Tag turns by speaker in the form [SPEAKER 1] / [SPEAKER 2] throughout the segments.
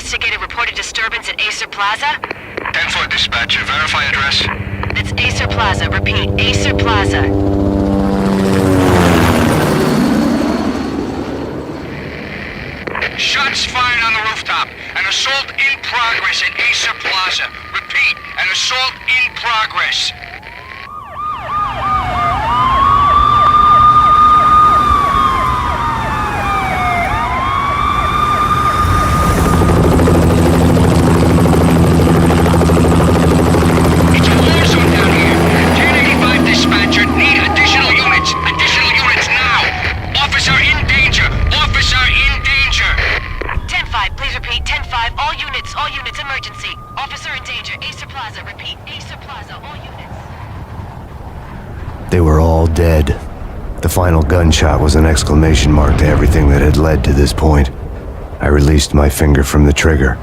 [SPEAKER 1] investigated reported disturbance at Acer Plaza?
[SPEAKER 2] 10-4 dispatcher, verify address.
[SPEAKER 1] That's Acer Plaza. Repeat, Acer Plaza.
[SPEAKER 2] Shots fired on the rooftop. An assault in progress at Acer Plaza. Repeat, an assault in progress. It's a war zone down here. 1085 dispatcher, need additional units. Additional units now. Officer in danger. Officer in danger.
[SPEAKER 1] 10-5, please repeat. 10-5, all units, emergency. Officer in danger. Acer Plaza. Repeat, Acer Plaza, all units.
[SPEAKER 3] They were all dead. The final gunshot was an exclamation mark to everything that had led to this point. I released my finger from the trigger,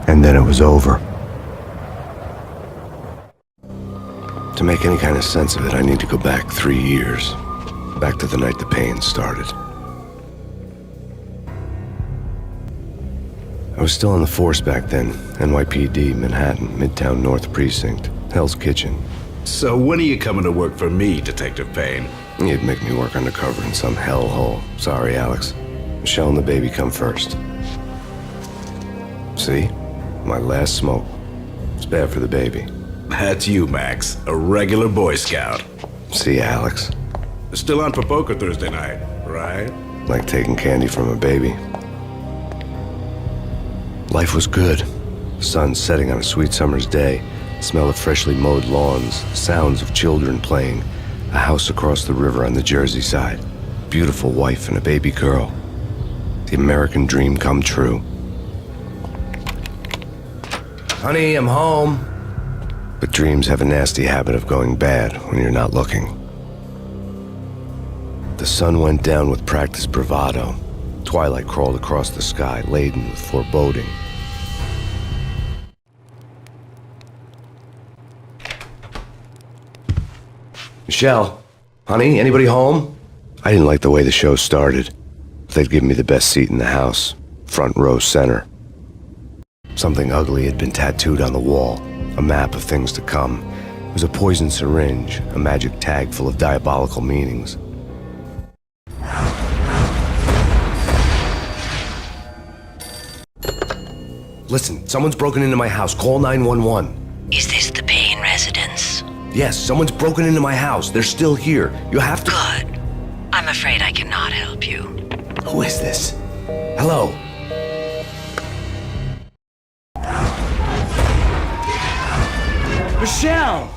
[SPEAKER 3] and then it was over. To make any kind of sense of it, I need to go back 3 years. Back to the night the Payne started. I was still on the force back then. NYPD, Manhattan, Midtown North Precinct, Hell's Kitchen.
[SPEAKER 4] So when are you coming to work for me, Detective Payne?
[SPEAKER 3] You'd make me work undercover in some hellhole. Sorry, Alex. Michelle and the baby come first. See? My last smoke. It's bad for the baby.
[SPEAKER 4] That's you, Max. A regular Boy Scout.
[SPEAKER 3] See, Alex?
[SPEAKER 4] Still on for poker Thursday night, right?
[SPEAKER 3] Like taking candy from a baby. Life was good. The sun setting on a sweet summer's day. Smell of freshly mowed lawns. Sounds of children playing. A house across the river on the Jersey side. Beautiful wife and a baby girl. The American dream come true. Honey, I'm home. But dreams have a nasty habit of going bad when you're not looking. The sun went down with practiced bravado. Twilight crawled across the sky, laden with foreboding. Michelle, honey, anybody home? I didn't like the way the show started. They'd given me the best seat in the house, front row center. Something ugly had been tattooed on the wall, a map of things to come. It was a poison syringe, a magic tag full of diabolical meanings. Listen, someone's broken into my house. Call 911.
[SPEAKER 5] Is this the Payne residence?
[SPEAKER 3] Yes, someone's broken into my house. They're still here. You have to...
[SPEAKER 5] Good. I'm afraid I cannot help you.
[SPEAKER 3] Who is this? Hello?
[SPEAKER 6] Michelle!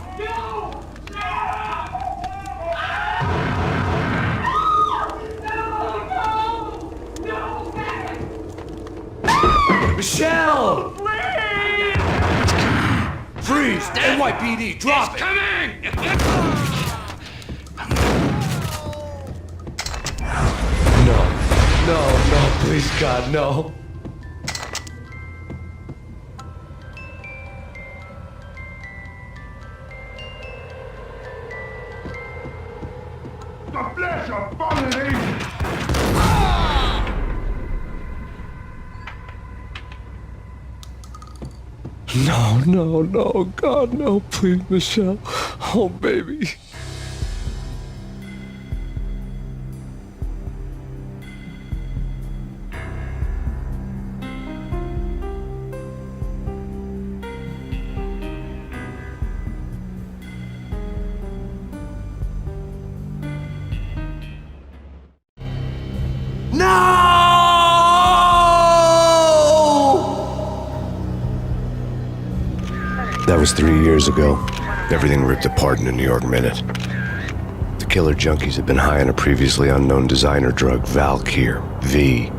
[SPEAKER 6] Michelle! Freeze! NYPD, drop it!
[SPEAKER 2] Coming!
[SPEAKER 3] No, please, God, no.
[SPEAKER 2] The flesh of fallen angels!
[SPEAKER 3] No, God, no, please, Michelle. Oh, baby. That was 3 years ago. Everything ripped apart in a New York minute. The killer junkies had been high on a previously unknown designer drug, Valkyr, V.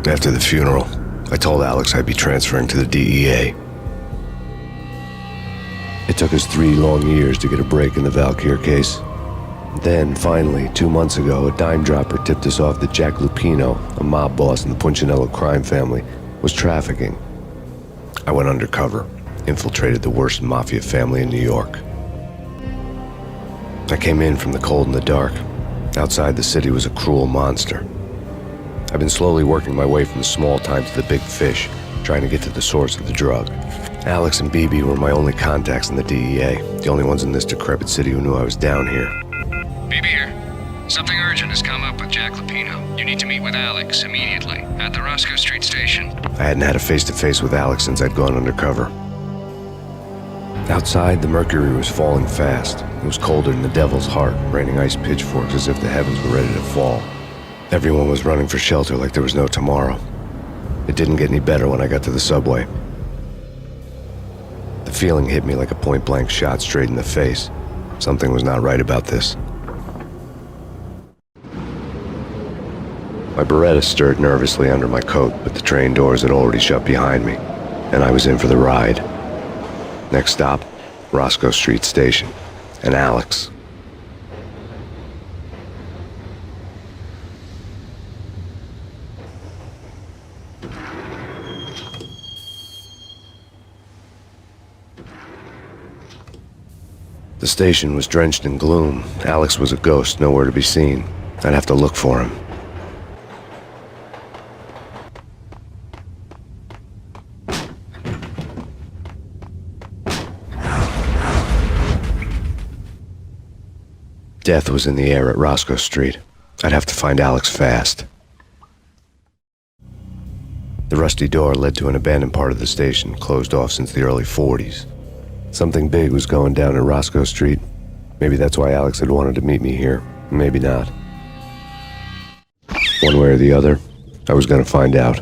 [SPEAKER 3] After the funeral, I told Alex I'd be transferring to the DEA. It took us 3 long years to get a break in the Valkyr case. Then, finally, 2 months ago, a dime dropper tipped us off that Jack Lupino, a mob boss in the Punchinello crime family, was trafficking. I went undercover, infiltrated the worst mafia family in New York. I came in from the cold and the dark. Outside, the city was a cruel monster. I've been slowly working my way from the small time to the big fish, trying to get to the source of the drug. Alex and BB were my only contacts in the DEA, the only ones in this decrepit city who knew I was down here.
[SPEAKER 2] BB here. Something urgent has come up with Jack Lupino. You need to meet with Alex immediately at the Roscoe Street station.
[SPEAKER 3] I hadn't had a face-to-face with Alex since I'd gone undercover. Outside, the mercury was falling fast. It was colder than the devil's heart, raining ice pitchforks as if the heavens were ready to fall. Everyone was running for shelter like there was no tomorrow. It didn't get any better when I got to the subway. The feeling hit me like a point-blank shot straight in the face. Something was not right about this. My Beretta stirred nervously under my coat, but the train doors had already shut behind me, and I was in for the ride. Next stop, Roscoe Street Station, and Alex. The station was drenched in gloom. Alex was a ghost, nowhere to be seen. I'd have to look for him. Death was in the air at Roscoe Street. I'd have to find Alex fast. The rusty door led to an abandoned part of the station, closed off since the early 40s. Something big was going down at Roscoe Street. Maybe that's why Alex had wanted to meet me here. Maybe not. One way or the other, I was going to find out.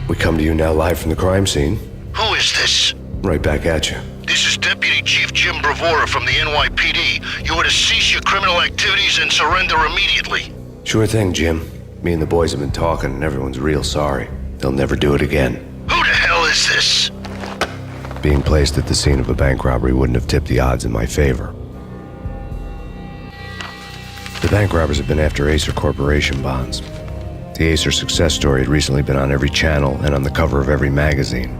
[SPEAKER 3] We come to you now live from the crime scene.
[SPEAKER 7] Who is this?
[SPEAKER 3] Right back at you.
[SPEAKER 7] This is Deputy Chief Jim Bravura from the NYPD. You are to cease your criminal activities and surrender immediately.
[SPEAKER 3] Sure thing, Jim. Me and the boys have been talking and everyone's real sorry. They'll never do it again.
[SPEAKER 7] Who the hell is this?
[SPEAKER 3] Being placed at the scene of a bank robbery wouldn't have tipped the odds in my favor. The bank robbers have been after Acer Corporation bonds. The Acer success story had recently been on every channel and on the cover of every magazine.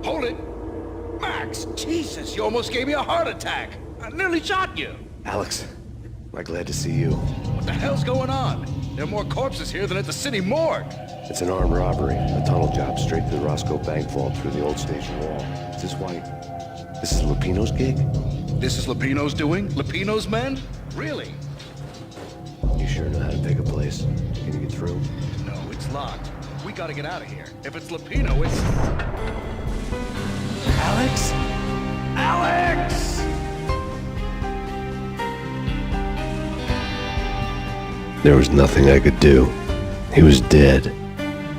[SPEAKER 6] Hold it! Max, Jesus, you almost gave me a heart attack. I nearly shot you.
[SPEAKER 3] Alex, am I glad to see you.
[SPEAKER 6] What the hell's going on? There are more corpses here than at the city morgue.
[SPEAKER 3] It's an armed robbery, a tunnel job straight to the Roscoe Bank vault through the old station wall. Is this why? This is Lupino's gig?
[SPEAKER 6] This is Lupino's doing? Lupino's men? Really?
[SPEAKER 3] You sure know how to pick a place? Can you get through?
[SPEAKER 6] No, it's locked. We gotta get out of here. If it's Lupino, it's... Alex? Alex!
[SPEAKER 3] There was nothing I could do. He was dead.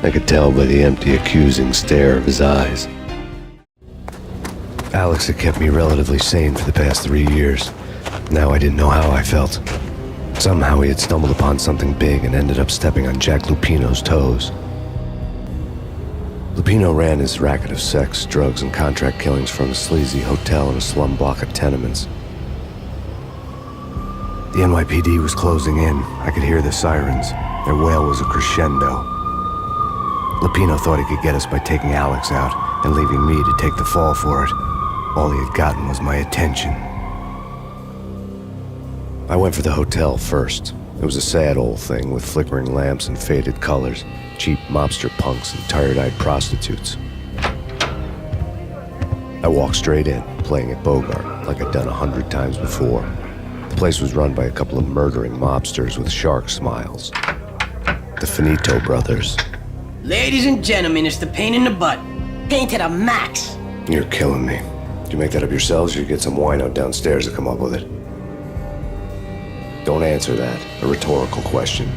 [SPEAKER 3] I could tell by the empty, accusing stare of his eyes. Alex had kept me relatively sane for the past 3 years. Now I didn't know how I felt. Somehow he had stumbled upon something big and ended up stepping on Jack Lupino's toes. Lupino ran his racket of sex, drugs, and contract killings from a sleazy hotel in a slum block of tenements. The NYPD was closing in. I could hear the sirens. Their wail was a crescendo. Lupino thought he could get us by taking Alex out and leaving me to take the fall for it. All he had gotten was my attention. I went for the hotel first. It was a sad old thing with flickering lamps and faded colors, cheap mobster punks and tired-eyed prostitutes. I walked straight in, playing at Bogart, like I'd done 100 times before. The place was run by a couple of murdering mobsters with shark smiles. The Finito brothers.
[SPEAKER 8] Ladies and gentlemen, it's the Payne in the butt. Payne to the max.
[SPEAKER 3] You're killing me. Did you make that up yourselves, or you get some wino downstairs to come up with it? Don't answer that. A rhetorical question.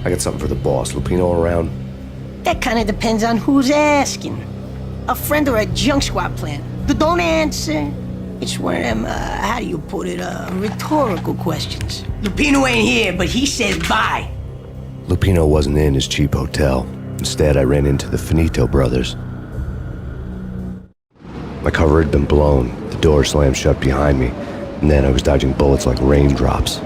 [SPEAKER 3] I got something for the boss. Lupino around?
[SPEAKER 8] That kind of depends on who's asking. A friend or a junk squad plan. But don't answer. It's one of them, how do you put it, rhetorical questions. Lupino ain't here, but he says bye.
[SPEAKER 3] Lupino wasn't in his cheap hotel. Instead, I ran into the Finito brothers. My cover had been blown. The door slammed shut behind me, and then I was dodging bullets like raindrops.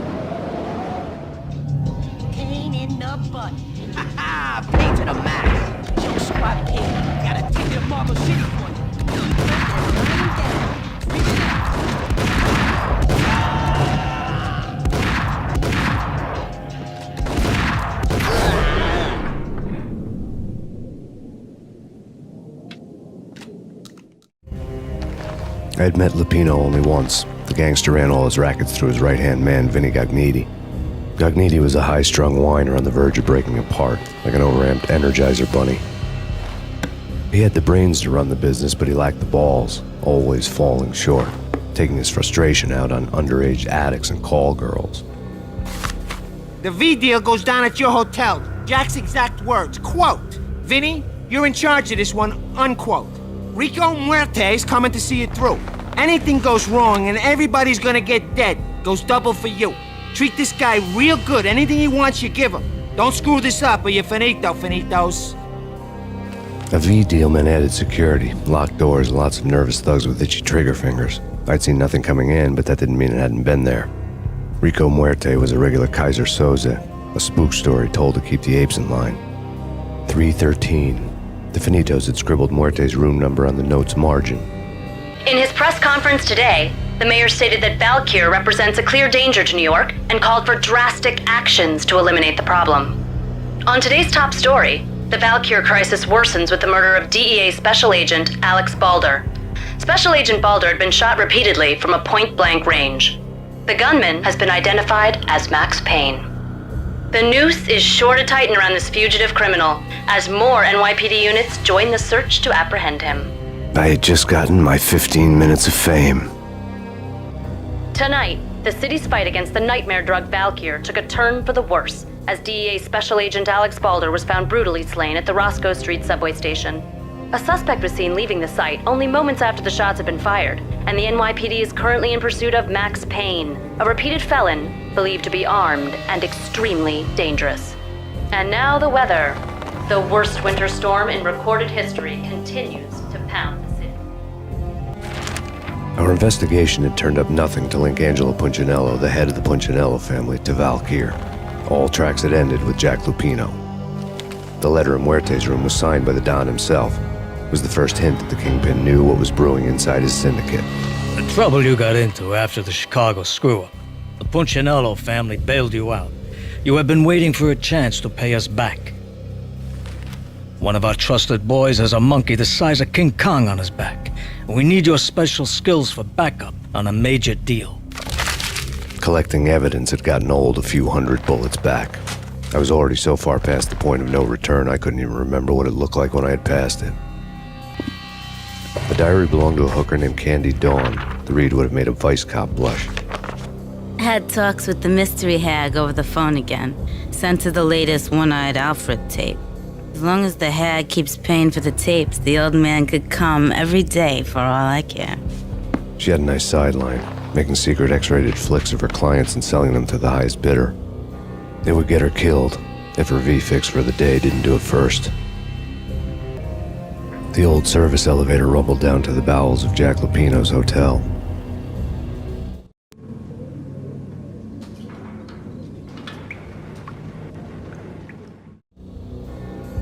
[SPEAKER 8] Ah, Payne to the max. Junk squad Payne. Gotta take it to Marble City for you.
[SPEAKER 3] I had met Lupino only once. The gangster ran all his rackets through his right-hand man, Vinny Gagniti. Gagniti was a high-strung whiner on the verge of breaking apart, like an overamped Energizer bunny. He had the brains to run the business, but he lacked the balls, always falling short, taking his frustration out on underage addicts and call girls.
[SPEAKER 9] The V deal goes down at your hotel. Jack's exact words, quote, "Vinny, you're in charge of this one," unquote. Rico Muerte's coming to see it through. Anything goes wrong and everybody's gonna get dead. Goes double for you. Treat this guy real good. Anything he wants, you give him. Don't screw this up or you're finito, finitos.
[SPEAKER 3] A V deal meant added security, locked doors, and lots of nervous thugs with itchy trigger fingers. I'd seen nothing coming in, but that didn't mean it hadn't been there. Rico Muerte was a regular Kaiser Soze, a spook story told to keep the apes in line. 313. The Finitos had scribbled Muerte's room number on the note's margin.
[SPEAKER 1] In his press conference today, the mayor stated that Valkyr represents a clear danger to New York and called for drastic actions to eliminate the problem. On today's top story, the Valkyr crisis worsens with the murder of DEA Special Agent Alex Balder. Special Agent Balder had been shot repeatedly from a point-blank range. The gunman has been identified as Max Payne. The noose is sure to tighten around this fugitive criminal as more NYPD units join the search to apprehend him.
[SPEAKER 3] I had just gotten my 15 minutes of fame.
[SPEAKER 1] Tonight, the city's fight against the nightmare drug Valkyr took a turn for the worse as DEA Special Agent Alex Balder was found brutally slain at the Roscoe Street subway station. A suspect was seen leaving the site only moments after the shots had been fired, and the NYPD is currently in pursuit of Max Payne, a repeated felon believed to be armed and extremely dangerous. And now the weather. The worst winter storm in recorded history continues to pound the city.
[SPEAKER 3] Our investigation had turned up nothing to link Angelo Punchinello, the head of the Punchinello family, to Valkyr. All tracks had ended with Jack Lupino. The letter in Muerte's room was signed by the Don himself. It was the first hint that the Kingpin knew what was brewing inside his syndicate.
[SPEAKER 10] The trouble you got into after the Chicago screw-up. The Punchinello family bailed you out. You have been waiting for a chance to pay us back. One of our trusted boys has a monkey the size of King Kong on his back. We need your special skills for backup on a major deal.
[SPEAKER 3] Collecting evidence had gotten old a few hundred bullets back. I was already so far past the point of no return I couldn't even remember what it looked like when I had passed it. The diary belonged to a hooker named Candy Dawn. The read would have made a vice cop blush.
[SPEAKER 11] Had talks with the mystery hag over the phone again. Sent her the latest One-Eyed Alfred tape. As long as the hag keeps paying for the tapes, the old man could come every day for all I care.
[SPEAKER 3] She had a nice sideline, making secret X-rated flicks of her clients and selling them to the highest bidder. It would get her killed if her V-fix for the day didn't do it first. The old service elevator rumbled down to the bowels of Jack Lupino's hotel.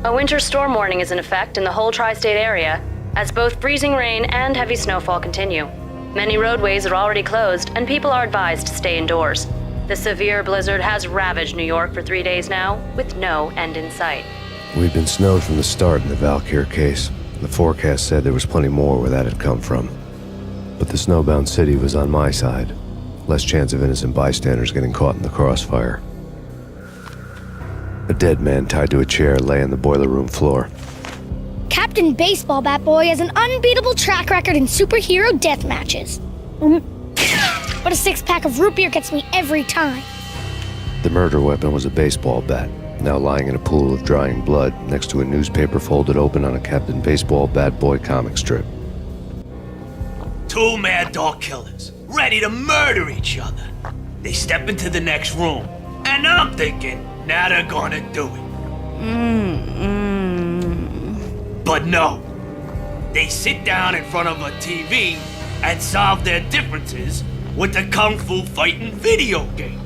[SPEAKER 1] A winter storm warning is in effect in the whole tri-state area, as both freezing rain and heavy snowfall continue. Many roadways are already closed, and people are advised to stay indoors. The severe blizzard has ravaged New York for 3 days now, with no end in sight.
[SPEAKER 3] We'd been snowed from the start in the Valkyr case. The forecast said there was plenty more where that had come from. But the snowbound city was on my side. Less chance of innocent bystanders getting caught in the crossfire. A dead man tied to a chair lay on the boiler room floor.
[SPEAKER 12] Captain Baseball Bat Boy has an unbeatable track record in superhero death matches. But a six-pack of root beer gets me every time.
[SPEAKER 3] The murder weapon was a baseball bat, now lying in a pool of drying blood next to a newspaper folded open on a Captain Baseball Bat Boy comic strip.
[SPEAKER 13] 2 mad dog killers, ready to murder each other. They step into the next room, and I'm thinking, now they're gonna do it. But no. They sit down in front of a TV and solve their differences with the Kung Fu fighting video game.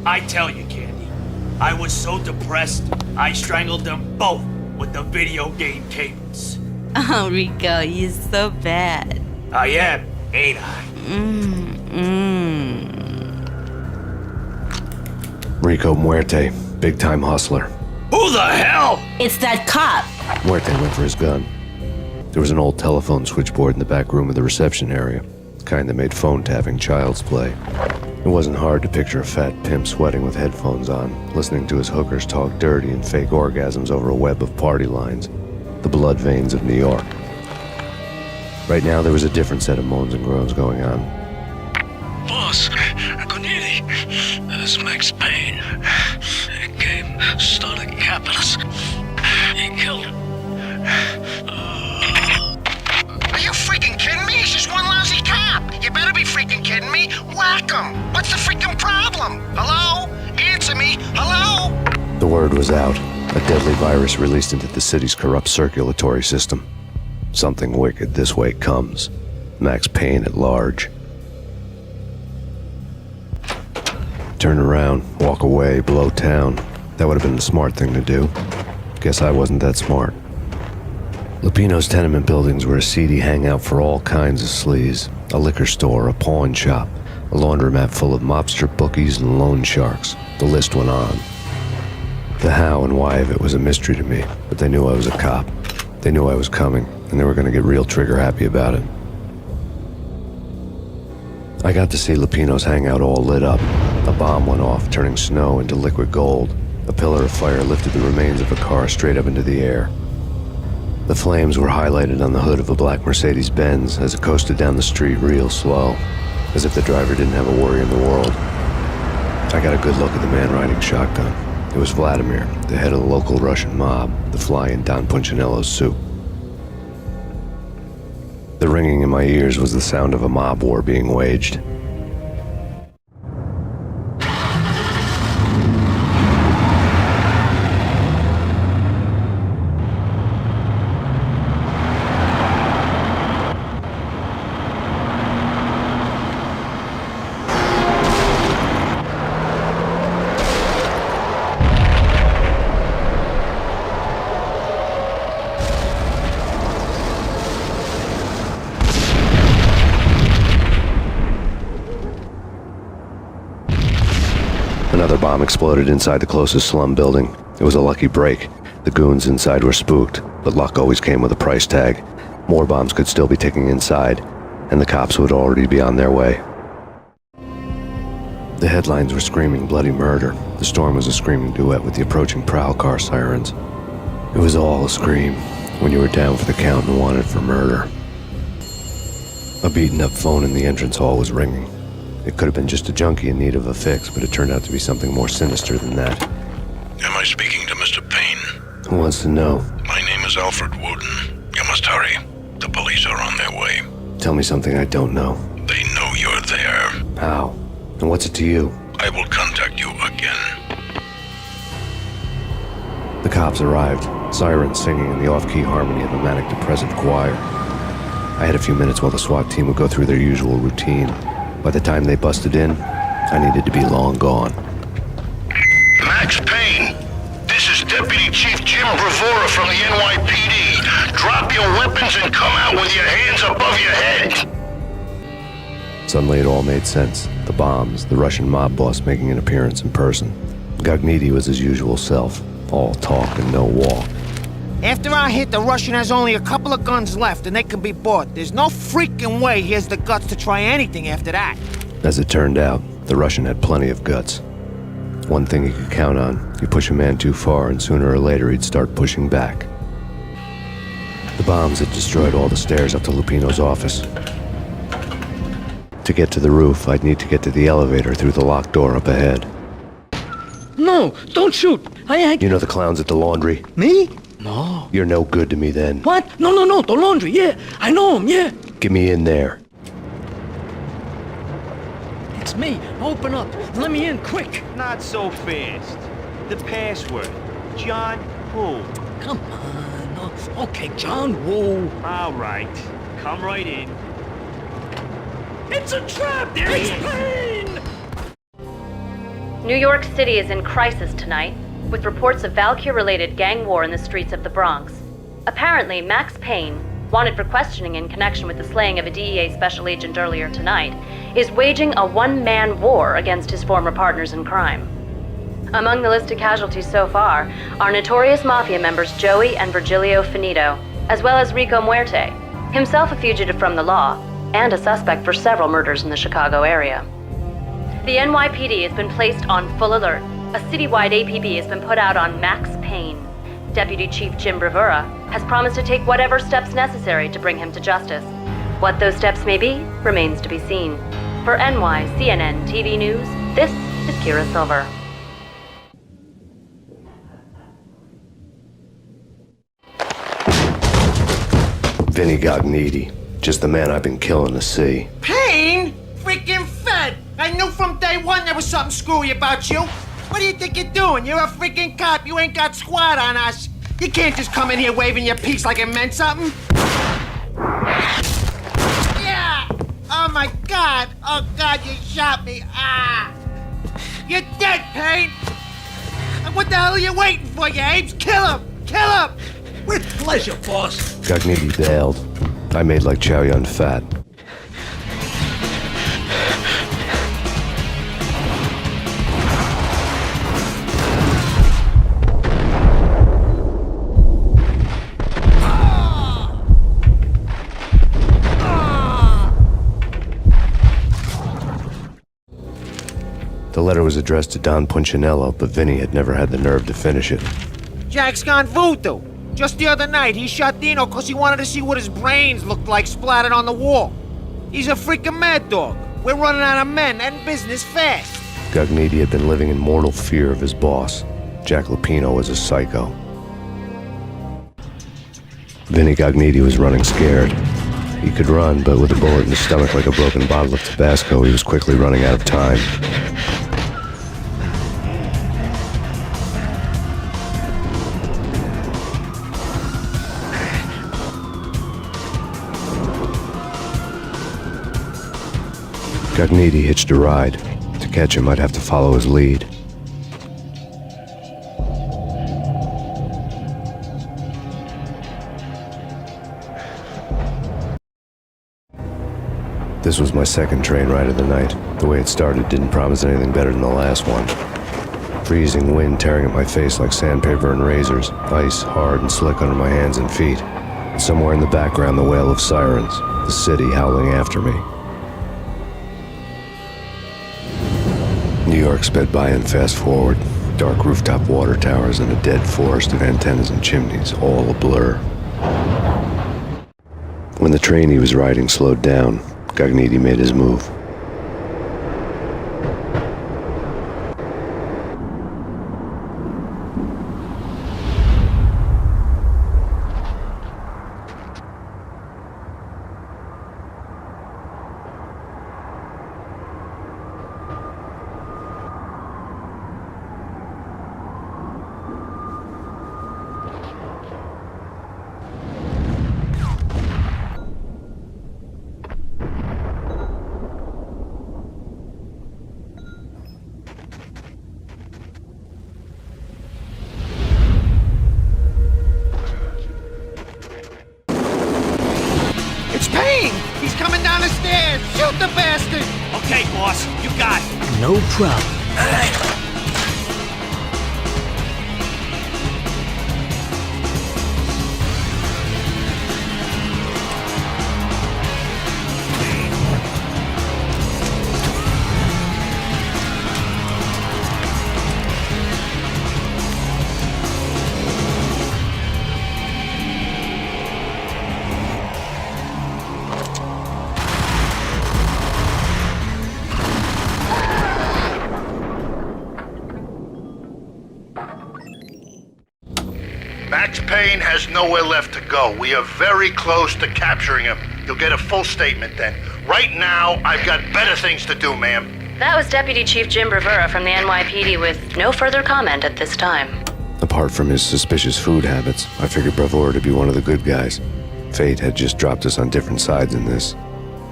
[SPEAKER 13] I tell you, Candy, I was so depressed, I strangled them both with the video game cables.
[SPEAKER 11] Oh, Rico, you're so bad.
[SPEAKER 13] I am, ain't I?
[SPEAKER 3] Rico Muerte, big-time hustler.
[SPEAKER 13] Who the hell?
[SPEAKER 11] It's that cop.
[SPEAKER 3] Muerte went for his gun. There was an old telephone switchboard in the back room of the reception area, the kind that made phone tapping child's play. It wasn't hard to picture a fat pimp sweating with headphones on, listening to his hookers talk dirty and fake orgasms over a web of party lines, the blood veins of New York. Right now, there was a different set of moans and groans going on.
[SPEAKER 10] Boss, good evening. This is Max Payne. He came, started capitalist. He killed him.
[SPEAKER 2] Are you freaking kidding me? He's just one lousy cop. You better be freaking kidding me. Whack him. What's the freaking problem? Hello? Answer me. Hello?
[SPEAKER 3] The word was out. A deadly virus released into the city's corrupt circulatory system. Something wicked this way comes. Max Payne at large. Turn around, walk away, blow town. That would have been the smart thing to do. Guess I wasn't that smart. Lupino's tenement buildings were a seedy hangout for all kinds of sleaze. A liquor store, a pawn shop, a laundromat full of mobster bookies and loan sharks. The list went on. The how and why of it was a mystery to me, but they knew I was a cop. They knew I was coming, and they were going to get real trigger-happy about it. I got to see Lupino's hangout all lit up. A bomb went off, turning snow into liquid gold. A pillar of fire lifted the remains of a car straight up into the air. The flames were highlighted on the hood of a black Mercedes-Benz as it coasted down the street real slow, as if the driver didn't have a worry in the world. I got a good look at the man riding shotgun. It was Vladimir, the head of the local Russian mob, the fly in Don Punchinello's soup. The ringing in my ears was the sound of a mob war being waged. Another bomb exploded inside the closest slum building. It was a lucky break. The goons inside were spooked, but luck always came with a price tag. More bombs could still be ticking inside, and the cops would already be on their way. The headlines were screaming bloody murder. The storm was a screaming duet with the approaching prowl car sirens. It was all a scream when you were down for the count and wanted for murder. A beaten-up phone in the entrance hall was ringing. It could have been just a junkie in need of a fix, but it turned out to be something more sinister than that.
[SPEAKER 7] Am I speaking to Mr. Payne?
[SPEAKER 3] Who wants to know?
[SPEAKER 7] My name is Alfred Wooden. You must hurry. The police are on their way.
[SPEAKER 3] Tell me something I don't know.
[SPEAKER 7] They know you're there.
[SPEAKER 3] How? And what's it to you?
[SPEAKER 7] I will contact you again.
[SPEAKER 3] The cops arrived, sirens singing in the off-key harmony of a manic-depressive choir. I had a few minutes while the SWAT team would go through their usual routine. By the time they busted in, I needed to be long gone.
[SPEAKER 7] Max Payne, this is Deputy Chief Jim Bravura from the NYPD. Drop your weapons and come out with your hands above your head.
[SPEAKER 3] Suddenly it all made sense. The bombs, the Russian mob boss making an appearance in person. Gagniti was his usual self, all talk and no walk.
[SPEAKER 9] After our hit, the Russian has only a couple of guns left, and they can be bought. There's no freaking way he has the guts to try anything after that.
[SPEAKER 3] As it turned out, the Russian had plenty of guts. One thing you could count on, you push a man too far and sooner or later he'd start pushing back. The bombs had destroyed all the stairs up to Lupino's office. To get to the roof, I'd need to get to the elevator through the locked door up ahead.
[SPEAKER 10] No, don't shoot.
[SPEAKER 3] You know the clowns at the laundry?
[SPEAKER 10] Me? No.
[SPEAKER 3] You're no good to me then.
[SPEAKER 10] What? No, the laundry, yeah. I know him, yeah.
[SPEAKER 3] Get me in there.
[SPEAKER 10] It's me. Open up. Let me in, quick.
[SPEAKER 13] Not so fast. The password. John who?
[SPEAKER 10] Come on. No. Okay, John Woo.
[SPEAKER 13] All right. Come right in. It's a trap! It's Payne!
[SPEAKER 1] New York City is in crisis tonight, with reports of Valkyr-related gang war in the streets of the Bronx. Apparently, Max Payne, wanted for questioning in connection with the slaying of a DEA special agent earlier tonight, is waging a one-man war against his former partners in crime. Among the listed casualties so far are notorious mafia members Joey and Virgilio Finito, as well as Rico Muerte, himself a fugitive from the law, and a suspect for several murders in the Chicago area. The NYPD has been placed on full alert. A citywide APB has been put out on Max Payne. Deputy Chief Jim Bravura has promised to take whatever steps necessary to bring him to justice. What those steps may be remains to be seen. For NYCNN TV News, this is Kira Silver.
[SPEAKER 3] Vinny Gognitti, just the man I've been killing to see.
[SPEAKER 9] Payne? Freaking Fed! I knew from day one there was something screwy about you. What do you think you're doing? You're a freaking cop. You ain't got squad on us. You can't just come in here waving your piece like it meant something. Yeah! Oh my God! Oh God, you shot me! Ah! You're dead, Payne! And what the hell are you waiting for, you apes? Kill him! Kill him!
[SPEAKER 13] With pleasure, boss.
[SPEAKER 3] Gognitti bailed. I made like Chow Yun Fat. The letter was addressed to Don Punchinello, but Vinny had never had the nerve to finish it.
[SPEAKER 9] Jack's gone voodoo. Just the other night, he shot Dino because he wanted to see what his brains looked like splattered on the wall. He's a freaking mad dog. We're running out of men and business fast.
[SPEAKER 3] Gognitti had been living in mortal fear of his boss. Jack Lupino was a psycho. Vinny Gognitti was running scared. He could run, but with a bullet in his stomach like a broken bottle of Tabasco, he was quickly running out of time. Gognitti hitched a ride. To catch him, I'd have to follow his lead. This was my second train ride of the night. The way it started didn't promise anything better than the last one. Freezing wind tearing at my face like sandpaper and razors, ice hard and slick under my hands and feet. Somewhere in the background, the wail of sirens, the city howling after me. New York sped by in fast forward. Dark rooftop water towers and a dead forest of antennas and chimneys, all a blur. When the train he was riding slowed down, Gognitti made his move.
[SPEAKER 9] It's Payne! He's coming down the stairs! Shoot the bastard!
[SPEAKER 13] Okay, boss, you got it.
[SPEAKER 10] No problem.
[SPEAKER 7] Max Payne has nowhere left to go. We are very close to capturing him. You'll get a full statement then. Right now, I've got better things to do, ma'am.
[SPEAKER 1] That was Deputy Chief Jim Bravura from the NYPD with no further comment at this time.
[SPEAKER 3] Apart from his suspicious food habits, I figured Bravura to be one of the good guys. Fate had just dropped us on different sides in this.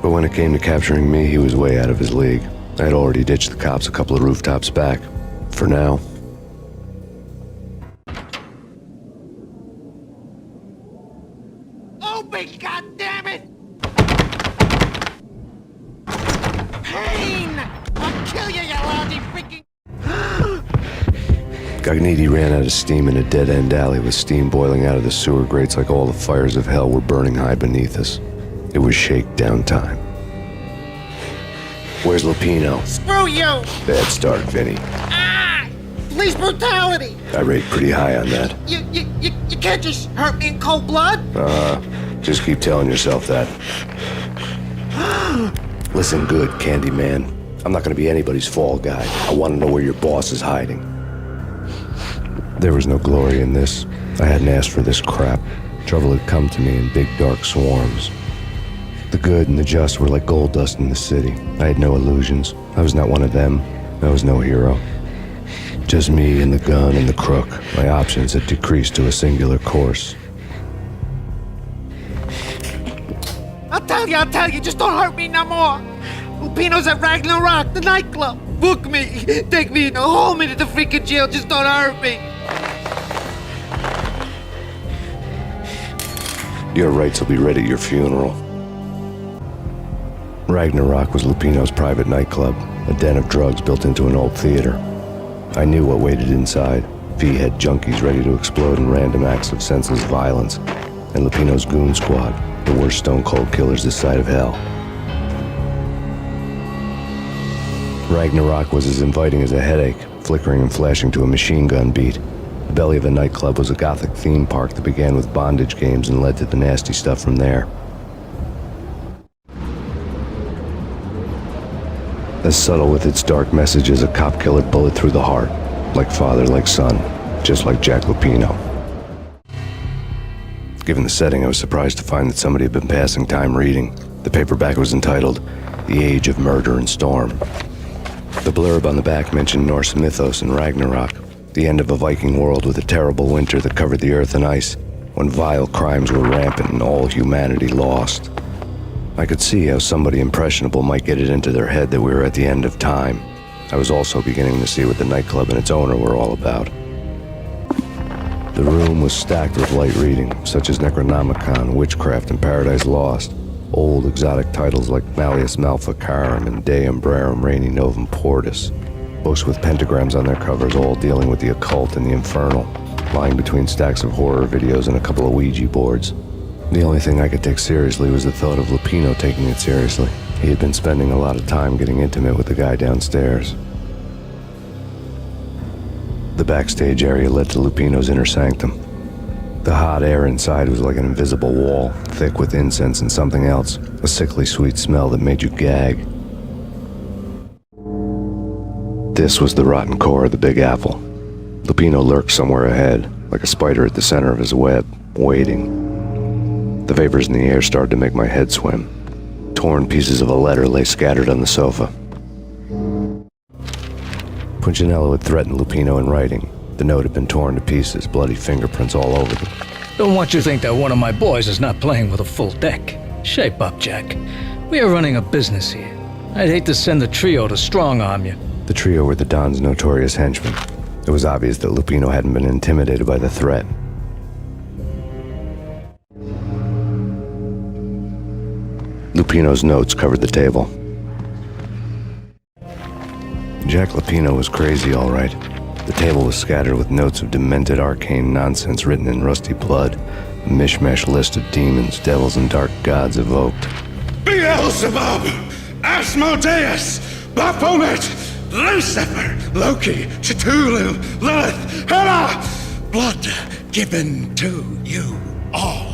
[SPEAKER 3] But when it came to capturing me, he was way out of his league. I had already ditched the cops a couple of rooftops back. For now.
[SPEAKER 9] Open, goddammit! Payne! I'll kill you, you lousy freaking...
[SPEAKER 3] Gagniti ran out of steam in a dead-end alley with steam boiling out of the sewer grates like all the fires of hell were burning high beneath us. It was shakedown time. Where's Lupino?
[SPEAKER 9] Screw you!
[SPEAKER 3] Bad start, Vinny.
[SPEAKER 9] Ah! Police brutality!
[SPEAKER 3] I rate pretty high on that.
[SPEAKER 9] You can't just hurt me in cold blood?
[SPEAKER 3] Just keep telling yourself that. Listen good, Candyman. I'm not gonna be anybody's fall guy. I wanna know where your boss is hiding. There was no glory in this. I hadn't asked for this crap. Trouble had come to me in big dark swarms. The good and the just were like gold dust in the city. I had no illusions. I was not one of them. I was no hero. Just me and the gun and the crook. My options had decreased to a singular course.
[SPEAKER 9] I'll tell you, just don't hurt me no more. Lupino's at Ragnarok, the nightclub. Book me. Take me home into the freaking jail, just don't hurt me.
[SPEAKER 3] Your rights will be ready at your funeral. Ragnarok was Lupino's private nightclub, a den of drugs built into an old theater. I knew what waited inside. V had junkies ready to explode in random acts of senseless violence, and Lupino's goon squad, the worst stone-cold killers this side of hell. Ragnarok was as inviting as a headache, flickering and flashing to a machine gun beat. The belly of the nightclub was a gothic theme park that began with bondage games and led to the nasty stuff from there. As subtle with its dark message as a cop-killer bullet through the heart. Like father, like son. Just like Jack Lupino. Given the setting, I was surprised to find that somebody had been passing time reading. The paperback was entitled, The Age of Murder and Storm. The blurb on the back mentioned Norse mythos and Ragnarok, the end of a Viking world with a terrible winter that covered the earth in ice, when vile crimes were rampant and all humanity lost. I could see how somebody impressionable might get it into their head that we were at the end of time. I was also beginning to see what the nightclub and its owner were all about. The room was stacked with light reading, such as Necronomicon, Witchcraft, and Paradise Lost. Old exotic titles like Malleus Maleficarum and De Umbrarum Reini Novum Portus. Books with pentagrams on their covers, all dealing with the occult and the infernal, lying between stacks of horror videos and a couple of Ouija boards. The only thing I could take seriously was the thought of Lupino taking it seriously. He had been spending a lot of time getting intimate with the guy downstairs. The backstage area led to Lupino's inner sanctum. The hot air inside was like an invisible wall, thick with incense and something else, a sickly sweet smell that made you gag. This was the rotten core of the Big Apple. Lupino lurked somewhere ahead, like a spider at the center of his web, waiting. The vapors in the air started to make my head swim. Torn pieces of a letter lay scattered on the sofa. Punchinello had threatened Lupino in writing. The note had been torn to pieces, bloody fingerprints all over them.
[SPEAKER 10] Don't want you to think that one of my boys is not playing with a full deck. Shape up, Jack. We are running a business here. I'd hate to send the trio to strong-arm you.
[SPEAKER 3] The trio were the Don's notorious henchmen. It was obvious that Lupino hadn't been intimidated by the threat. Lupino's notes covered the table. Jack Lupino was crazy, all right. The table was scattered with notes of demented arcane nonsense written in rusty blood, a mishmash list of demons, devils, and dark gods evoked.
[SPEAKER 6] Beelzebub, Asmodeus, Baphomet, Lucifer, Loki, Cthulhu, Lilith, Hela, blood given to you all.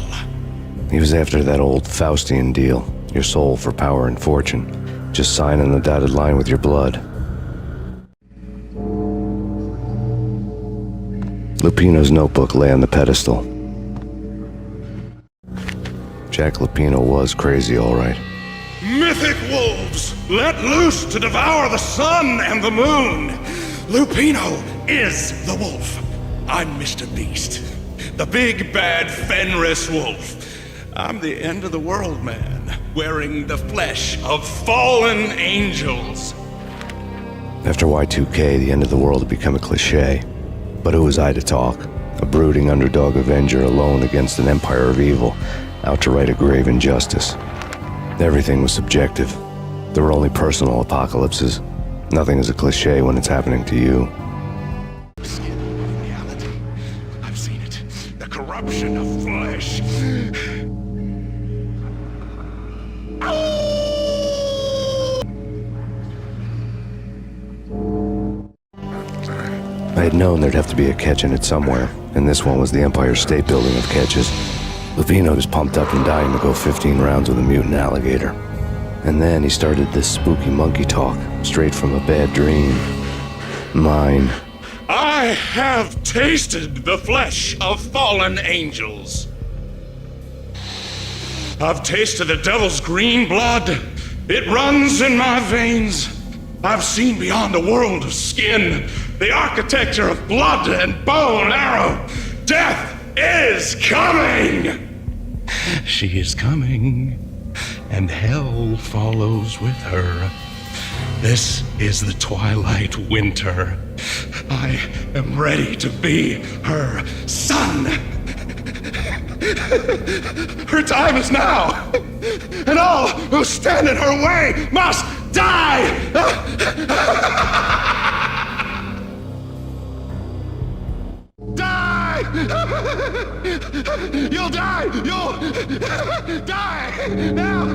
[SPEAKER 3] He was after that old Faustian deal, your soul for power and fortune. Just sign on the dotted line with your blood. Lupino's notebook lay on the pedestal. Jack Lupino was crazy, all right.
[SPEAKER 6] Mythic wolves, let loose to devour the sun and the moon. Lupino is the wolf. I'm Mr. Beast, the big bad Fenris wolf. I'm the end of the world man, wearing the flesh of fallen angels.
[SPEAKER 3] After Y2K, the end of the world had become a cliche. But who was I to talk? A brooding underdog avenger alone against an empire of evil, out to right a grave injustice. Everything was subjective. There were only personal apocalypses. Nothing is a cliche when it's happening to you.
[SPEAKER 6] Reality. I've seen it. The corruption of flesh.
[SPEAKER 3] I had known there'd have to be a catch in it somewhere, and this one was the Empire State Building of catches. Lupino was pumped up and dying to go 15 rounds with a mutant alligator. And then he started this spooky monkey talk, straight from a bad dream. Mine.
[SPEAKER 6] I have tasted the flesh of fallen angels. I've tasted the devil's green blood. It runs in my veins. I've seen beyond a world of skin, the architecture of blood and bow and arrow. Death is coming! She is coming, and hell follows with her. This is the twilight winter. I am ready to be her son. Her time is now, and all who stand in her way must die! Die! You'll die! You'll die! Now!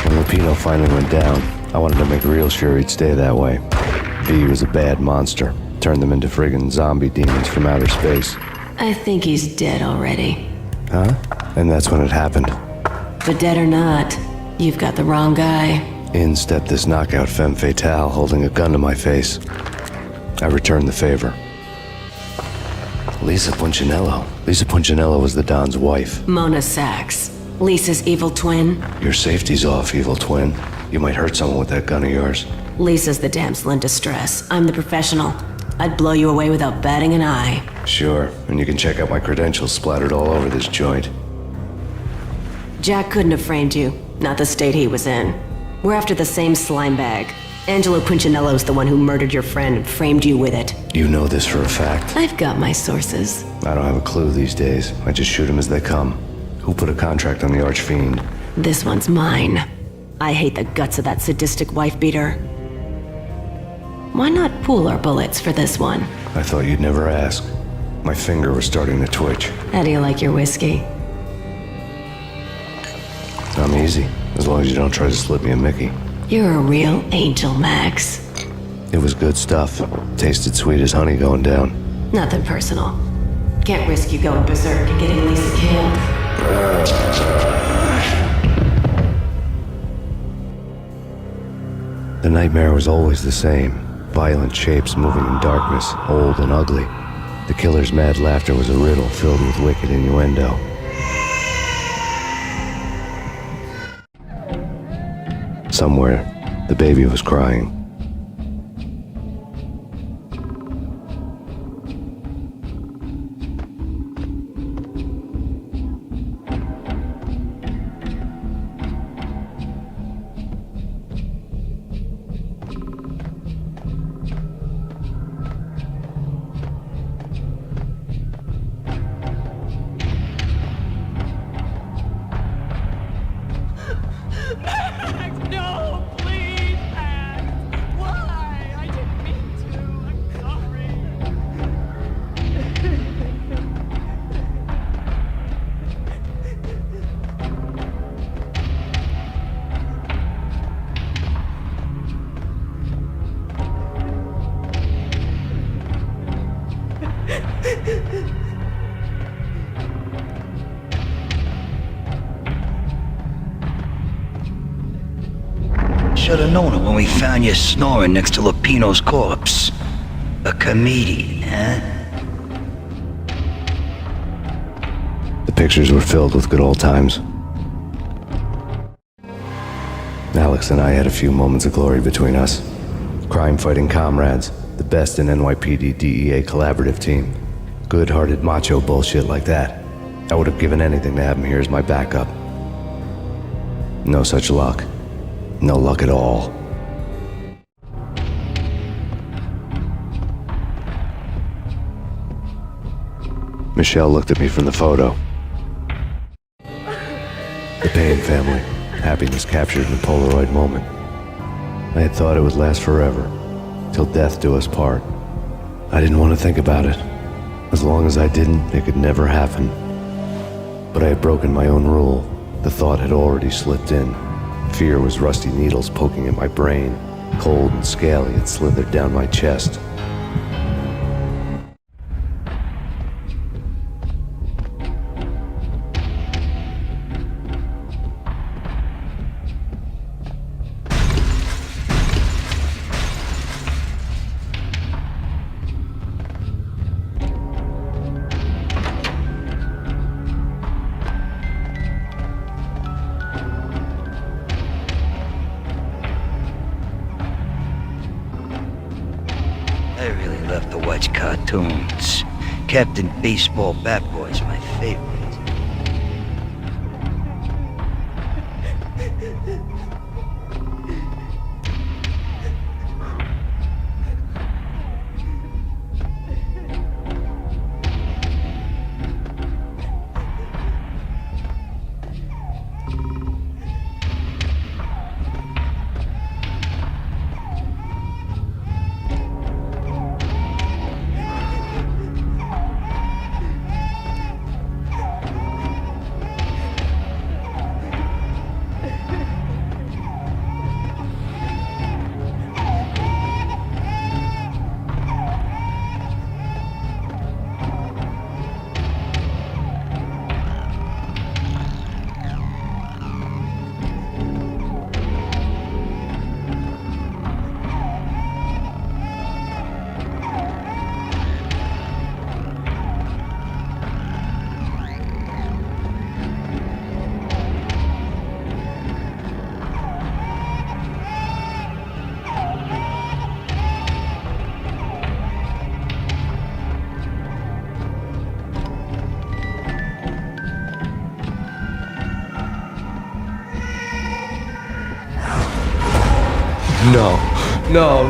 [SPEAKER 3] When Lupino finally went down, I wanted to make real sure he'd stay that way. V was a bad monster. Turned them into friggin' zombie demons from outer space.
[SPEAKER 14] I think he's dead already.
[SPEAKER 3] Huh? And that's when it happened.
[SPEAKER 14] But dead or not, you've got the wrong guy.
[SPEAKER 3] In stepped this knockout femme fatale holding a gun to my face. I returned the favor. Lisa Punchinello. Lisa Punchinello was the Don's wife.
[SPEAKER 14] Mona Sachs. Lisa's evil twin.
[SPEAKER 3] Your safety's off, evil twin. You might hurt someone with that gun of yours.
[SPEAKER 14] Lisa's the damsel in distress. I'm the professional. I'd blow you away without batting an eye.
[SPEAKER 3] Sure, and you can check out my credentials splattered all over this joint.
[SPEAKER 14] Jack couldn't have framed you. Not the state he was in. We're after the same slime bag. Angelo Punchinello's the one who murdered your friend and framed you with it.
[SPEAKER 3] You know this for a fact.
[SPEAKER 14] I've got my sources.
[SPEAKER 3] I don't have a clue these days. I just shoot them as they come. Who put a contract on the Archfiend?
[SPEAKER 14] This one's mine. I hate the guts of that sadistic wife-beater. Why not pool our bullets for this one?
[SPEAKER 3] I thought you'd never ask. My finger was starting to twitch.
[SPEAKER 14] How do you like your whiskey?
[SPEAKER 3] I'm easy, as long as you don't try to slip me a Mickey.
[SPEAKER 14] You're a real angel, Max.
[SPEAKER 3] It was good stuff. Tasted sweet as honey going down.
[SPEAKER 14] Nothing personal. Can't risk you going berserk and getting Lisa killed.
[SPEAKER 3] The nightmare was always the same. Violent shapes moving in darkness, old and ugly. The killer's mad laughter was a riddle filled with wicked innuendo. Somewhere, the baby was crying.
[SPEAKER 15] Should have known it when we found you snoring next to Lupino's corpse. A comedian, huh?
[SPEAKER 3] The pictures were filled with good old times. Alex and I had a few moments of glory between us. Crime-fighting comrades, the best in NYPD DEA collaborative team. Good-hearted macho bullshit like that. I would have given anything to have him here as my backup. No such luck. No luck at all. Michelle looked at me from the photo. The Payne family. Happiness captured in a Polaroid moment. I had thought it would last forever, till death do us part. I didn't want to think about it. As long as I didn't, it could never happen. But I had broken my own rule. The thought had already slipped in. Fear was rusty needles poking at my brain. Cold and scaly, it slithered down my chest.
[SPEAKER 15] I really love to watch cartoons. Captain Baseball Bat Boy's my favorite.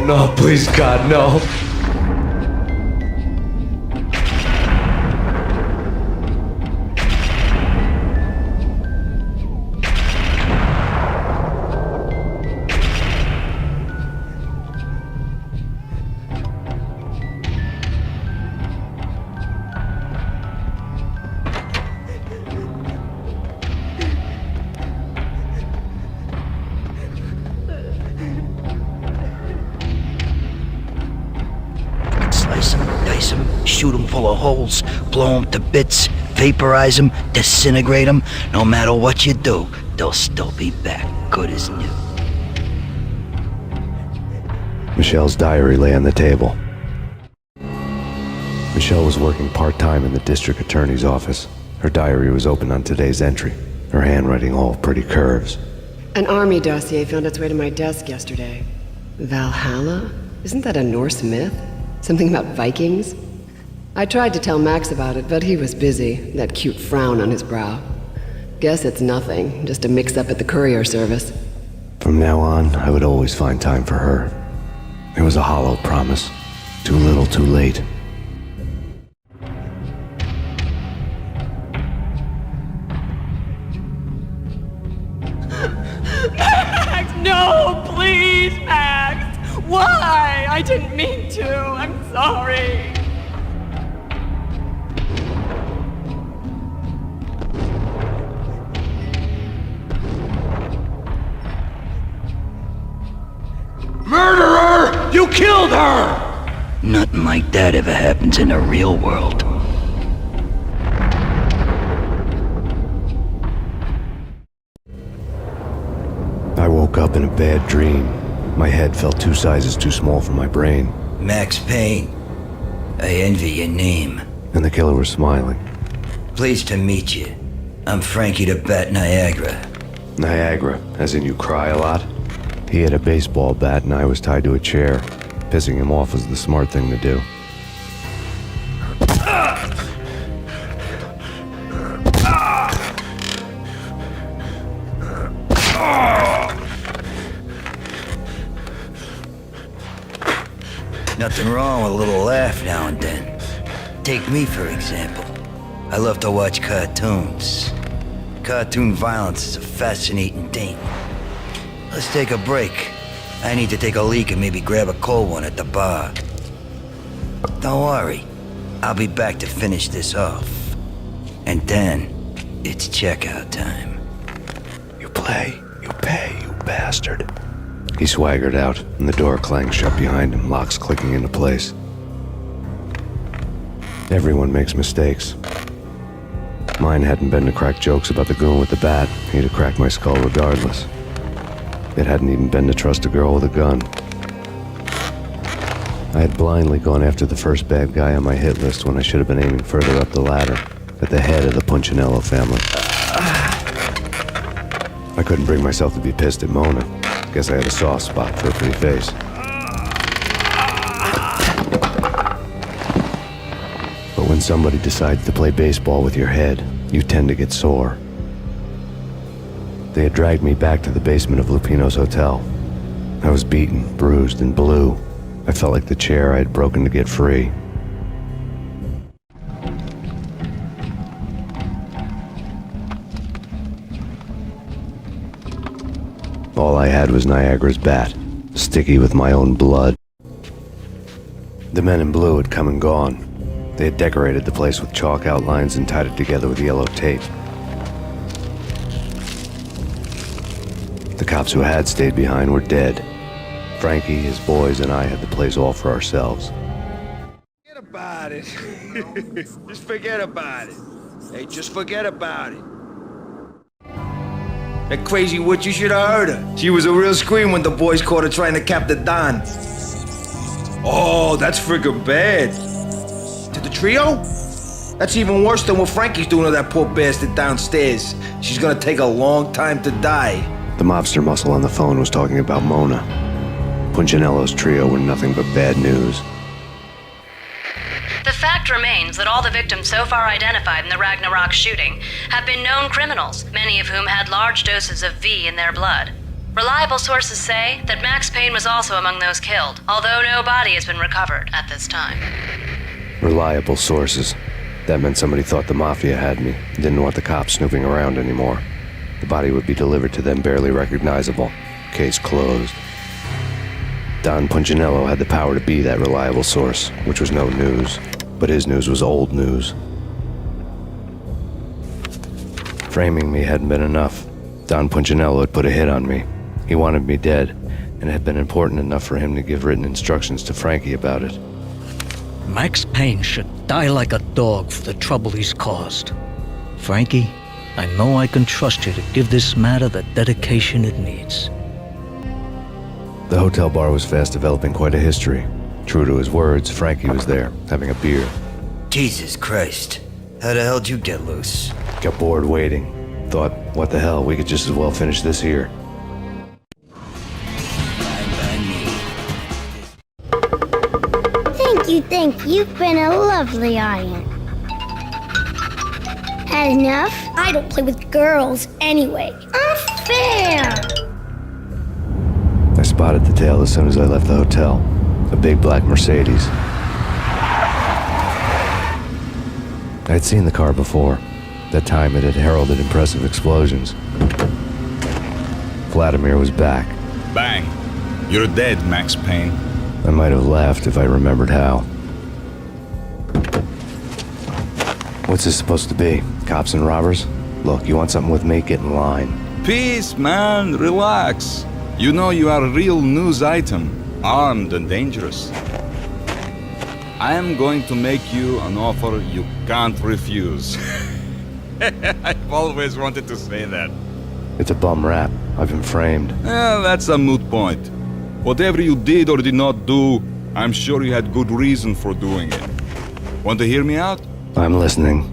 [SPEAKER 3] No, please God, no.
[SPEAKER 15] Dice them, shoot them full of holes, blow them to bits, vaporize them, disintegrate them. No matter what you do, they'll still be back, good as new.
[SPEAKER 3] Michelle's diary lay on the table. Michelle was working part-time in the district attorney's office. Her diary was open on today's entry, her handwriting all pretty curves.
[SPEAKER 16] An army dossier found its way to my desk yesterday. Valhalla? Isn't that a Norse myth? Something about Vikings? I tried to tell Max about it, but he was busy, that cute frown on his brow. Guess it's nothing, just a mix-up at the courier service.
[SPEAKER 3] From now on, I would always find time for her. It was a hollow promise. Too little, too late.
[SPEAKER 17] Max, no, please, Max! Why? I didn't mean to. I'm sorry.
[SPEAKER 15] Murderer! You killed her! Nothing like that ever happens in the real world.
[SPEAKER 3] I woke up in a bad dream. My head felt 2 sizes too small for my brain.
[SPEAKER 15] Max Payne. I envy your name.
[SPEAKER 3] And the killer was smiling.
[SPEAKER 15] Pleased to meet you. I'm Frankie the Bat Niagara.
[SPEAKER 3] Niagara, as in you cry a lot? He had a baseball bat and I was tied to a chair. Pissing him off was the smart thing to do.
[SPEAKER 15] Nothing wrong with a little laugh now and then. Take me, for example. I love to watch cartoons. Cartoon violence is a fascinating thing. Let's take a break. I need to take a leak and maybe grab a cold one at the bar. Don't worry. I'll be back to finish this off. And then, it's checkout time.
[SPEAKER 3] You play, you pay, you bastard. He swaggered out, and the door clanged shut behind him, locks clicking into place. Everyone makes mistakes. Mine hadn't been to crack jokes about the goon with the bat. He'd have cracked my skull regardless. It hadn't even been to trust a girl with a gun. I had blindly gone after the first bad guy on my hit list when I should have been aiming further up the ladder, at the head of the Punchinello family. I couldn't bring myself to be pissed at Mona. Guess I had a soft spot for her pretty face. But when somebody decides to play baseball with your head, you tend to get sore. They had dragged me back to the basement of Lupino's hotel. I was beaten, bruised, and blue. I felt like the chair I had broken to get free. All I had was Niagara's bat, sticky with my own blood. The men in blue had come and gone. They had decorated the place with chalk outlines and tied it together with yellow tape. The cops who had stayed behind were dead. Frankie, his boys, and I had the place all for ourselves.
[SPEAKER 2] Forget about it. Just forget about it. Hey, just forget about it. That crazy witch, you should have heard her. She was a real scream when the boys caught her trying to cap the Don. Oh, that's friggin' bad. To the trio? That's even worse than what Frankie's doing to that poor bastard downstairs. She's gonna take a long time to die.
[SPEAKER 3] The mobster muscle on the phone was talking about Mona. Punchinello's trio were nothing but bad news.
[SPEAKER 1] The fact remains that all the victims so far identified in the Ragnarok shooting have been known criminals, many of whom had large doses of V in their blood. Reliable sources say that Max Payne was also among those killed, although no body has been recovered at this time.
[SPEAKER 3] Reliable sources. That meant somebody thought the Mafia had me, didn't want the cops snooping around anymore. The body would be delivered to them barely recognizable. Case closed. Don Punchinello had the power to be that reliable source, which was no news. But his news was old news. Framing me hadn't been enough. Don Punchinello had put a hit on me. He wanted me dead, and it had been important enough for him to give written instructions to Frankie about it.
[SPEAKER 10] Max Payne should die like a dog for the trouble he's caused. Frankie, I know I can trust you to give this matter the dedication it needs.
[SPEAKER 3] The hotel bar was fast developing quite a history. True to his words, Frankie was there, having a beer.
[SPEAKER 15] Jesus Christ. How the hell did you get loose?
[SPEAKER 3] Got bored waiting. Thought, what the hell, we could just as well finish this here.
[SPEAKER 12] Thank you. You've been a lovely audience. Had enough? I don't play with girls anyway. Unfair!
[SPEAKER 3] I spotted the tail as soon as I left the hotel. A big black Mercedes. I'd seen the car before. That time it had heralded impressive explosions. Vladimir was back.
[SPEAKER 4] Bang. You're dead, Max Payne.
[SPEAKER 3] I might have laughed if I remembered how. What's this supposed to be? Cops and robbers? Look, you want something with me? Get in line.
[SPEAKER 4] Peace, man. Relax. You know you are a real news item. Armed and dangerous. I am going to make you an offer you can't refuse. I've always wanted to say that.
[SPEAKER 3] It's a bum rap. I've been framed.
[SPEAKER 4] That's a moot point. Whatever you did or did not do, I'm sure you had good reason for doing it. Want to hear me out?
[SPEAKER 3] I'm listening.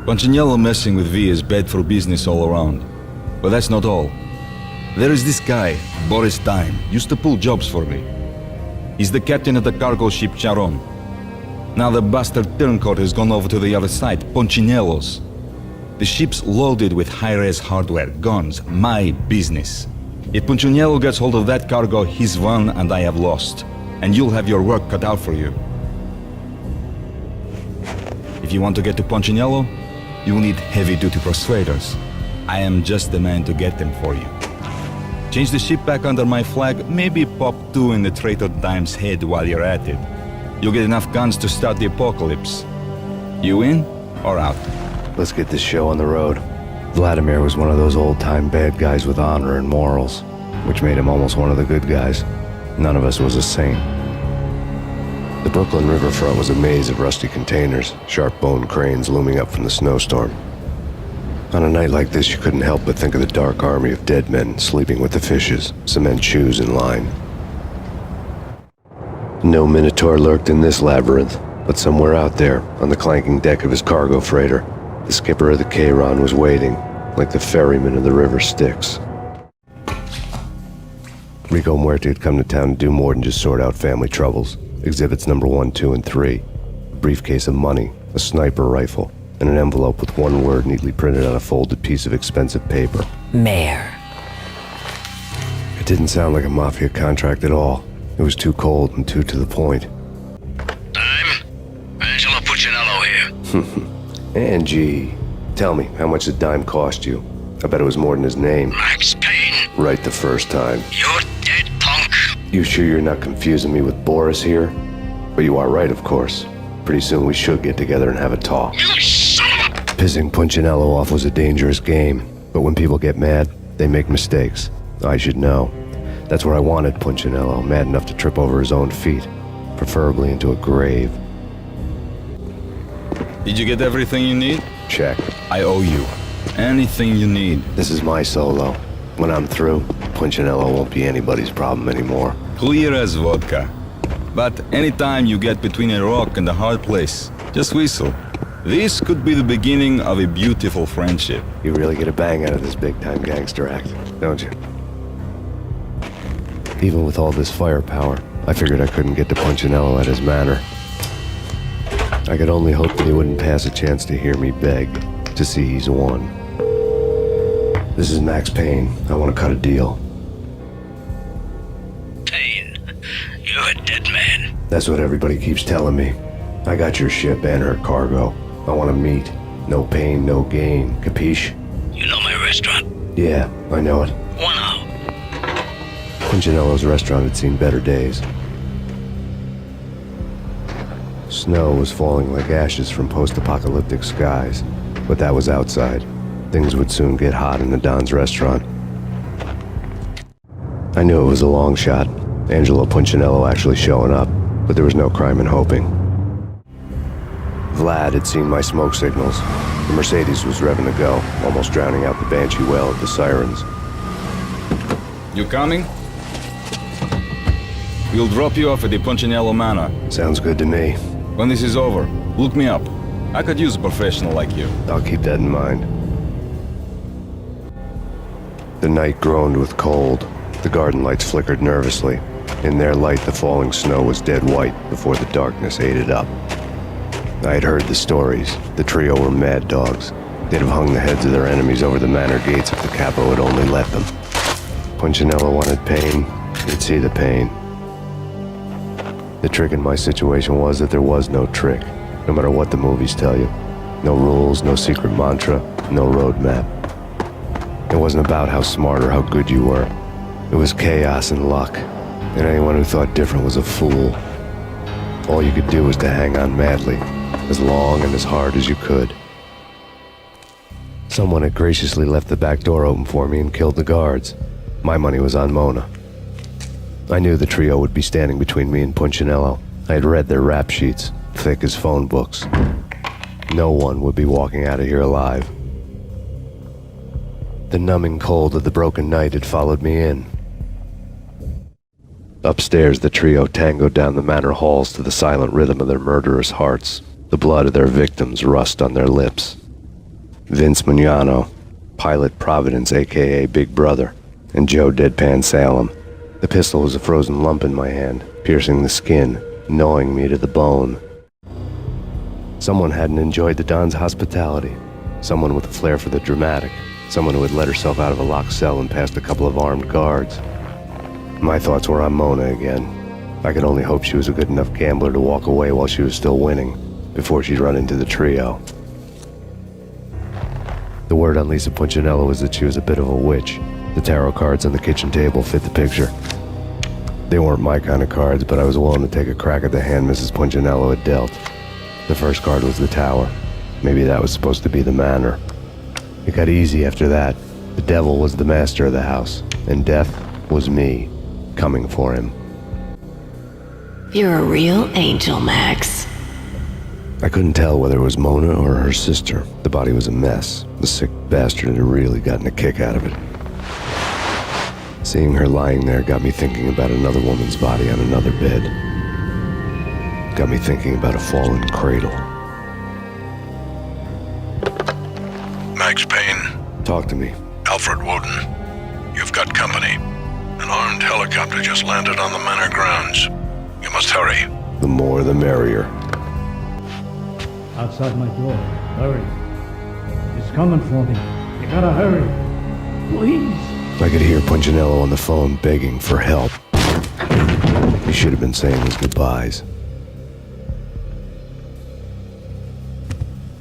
[SPEAKER 4] Punchinello messing with V is bad for business all around. But that's not all. There is this guy, Boris Time, used to pull jobs for me. He's the captain of the cargo ship Charon. Now the bastard turncoat has gone over to the other side, Punchinello's. The ship's loaded with high-res hardware, guns, my business. If Punchinello gets hold of that cargo, he's won and I have lost. And you'll have your work cut out for you. If you want to get to Punchinello, you will need heavy-duty persuaders. I am just the man to get them for you. Change the ship back under my flag, maybe pop 2 in the traitor Dime's head while you're at it. You'll get enough guns to start the apocalypse. You in or out?
[SPEAKER 3] Let's get this show on the road. Vladimir was one of those old-time bad guys with honor and morals, which made him almost one of the good guys. None of us was a saint. The Brooklyn riverfront was a maze of rusty containers, sharp-boned cranes looming up from the snowstorm. On a night like this, you couldn't help but think of the dark army of dead men sleeping with the fishes, cement shoes in line. No Minotaur lurked in this labyrinth, but somewhere out there, on the clanking deck of his cargo freighter, the skipper of the Chiron was waiting, like the ferryman of the river Styx. Rico Muerte had come to town to do more than just sort out family troubles. Exhibits number 1, 2, and 3. A briefcase of money, a sniper rifle, and an envelope with one word neatly printed on a folded piece of expensive paper.
[SPEAKER 14] Mayor.
[SPEAKER 3] It didn't sound like a mafia contract at all. It was too cold and too to the point.
[SPEAKER 7] Angelo Puccinello here.
[SPEAKER 3] Angie, tell me, how much did Dime cost you? I bet it was more than his name.
[SPEAKER 7] Max Payne.
[SPEAKER 3] Right the first time.
[SPEAKER 7] You're dead, punk.
[SPEAKER 3] You sure you're not confusing me with Boris here? But you are right, of course. Pretty soon we should get together and have a talk.
[SPEAKER 7] You son of a...
[SPEAKER 3] Pissing Punchinello off was a dangerous game, but when people get mad, they make mistakes. I should know. That's where I wanted Punchinello, mad enough to trip over his own feet, preferably into a grave.
[SPEAKER 4] Did you get everything you need?
[SPEAKER 3] Check.
[SPEAKER 4] I owe you. Anything you need.
[SPEAKER 3] This is my solo. When I'm through, Punchinello won't be anybody's problem anymore.
[SPEAKER 4] Clear as vodka. But anytime you get between a rock and a hard place, just whistle. This could be the beginning of a beautiful friendship.
[SPEAKER 3] You really get a bang out of this big-time gangster act, don't you? Even with all this firepower, I figured I couldn't get to Punchinello at his manor. I could only hope that he wouldn't pass a chance to hear me beg, to see he's won. This is Max Payne. I want to cut a deal.
[SPEAKER 7] Payne, you're a dead man.
[SPEAKER 3] That's what everybody keeps telling me. I got your ship and her cargo. I want to meet. No pain, no gain. Capiche?
[SPEAKER 7] You know my restaurant?
[SPEAKER 3] Yeah, I know it.
[SPEAKER 7] 1 hour.
[SPEAKER 3] Punchinello's restaurant had seen better days. Snow was falling like ashes from post-apocalyptic skies, but that was outside. Things would soon get hot in the Don's restaurant. I knew it was a long shot, Angelo Punchinello actually showing up, but there was no crime in hoping. Vlad had seen my smoke signals. The Mercedes was revving to go, almost drowning out the banshee wail of the sirens.
[SPEAKER 4] You coming? We'll drop you off at the Punchinello Manor.
[SPEAKER 3] Sounds good to me.
[SPEAKER 4] When this is over, look me up. I could use a professional like you.
[SPEAKER 3] I'll keep that in mind. The night groaned with cold. The garden lights flickered nervously. In their light, the falling snow was dead white before the darkness ate it up. I had heard the stories. The trio were mad dogs. They'd have hung the heads of their enemies over the manor gates if the capo had only let them. Punchinello wanted pain. He'd see the pain. The trick in my situation was that there was no trick, no matter what the movies tell you. No rules, no secret mantra, no roadmap. It wasn't about how smart or how good you were. It was chaos and luck, and anyone who thought different was a fool. All you could do was to hang on madly, as long and as hard as you could. Someone had graciously left the back door open for me and killed the guards. My money was on Mona. I knew the trio would be standing between me and Punchinello. I had read their rap sheets, thick as phone books. No one would be walking out of here alive. The numbing cold of the broken night had followed me in. Upstairs, the trio tangoed down the manor halls to the silent rhythm of their murderous hearts, the blood of their victims rust on their lips. Vince Mugnano, Pilot Providence, a.k.a. Big Brother, and Joe Deadpan Salem. The pistol was a frozen lump in my hand, piercing the skin, gnawing me to the bone. Someone hadn't enjoyed the Don's hospitality. Someone with a flair for the dramatic. Someone who had let herself out of a locked cell and past a couple of armed guards. My thoughts were on Mona again. I could only hope she was a good enough gambler to walk away while she was still winning. before she'd run into the trio. The word on Lisa Punchinello was that she was a bit of a witch. The tarot cards on the kitchen table fit the picture. They weren't my kind of cards, but I was willing to take a crack at the hand Mrs. Punchinello had dealt. The first card was the tower. Maybe that was supposed to be the manor. It got easy after that. The devil was the master of the house, and death was me, coming for him.
[SPEAKER 14] You're a real angel, Max.
[SPEAKER 3] I couldn't tell whether it was Mona or her sister. The body was a mess. The sick bastard had really gotten a kick out of it. Seeing her lying there got me thinking about another woman's body on another bed. Got me thinking about a fallen cradle.
[SPEAKER 7] Max Payne.
[SPEAKER 3] Talk to me.
[SPEAKER 7] Alfred Woden. You've got company. An armed helicopter just landed on the manor grounds. You must hurry.
[SPEAKER 3] The more the merrier.
[SPEAKER 18] Outside my door. Hurry. He's coming for me. You gotta hurry. Please.
[SPEAKER 3] I could hear Punchinello on the phone begging for help. He should have been saying his goodbyes.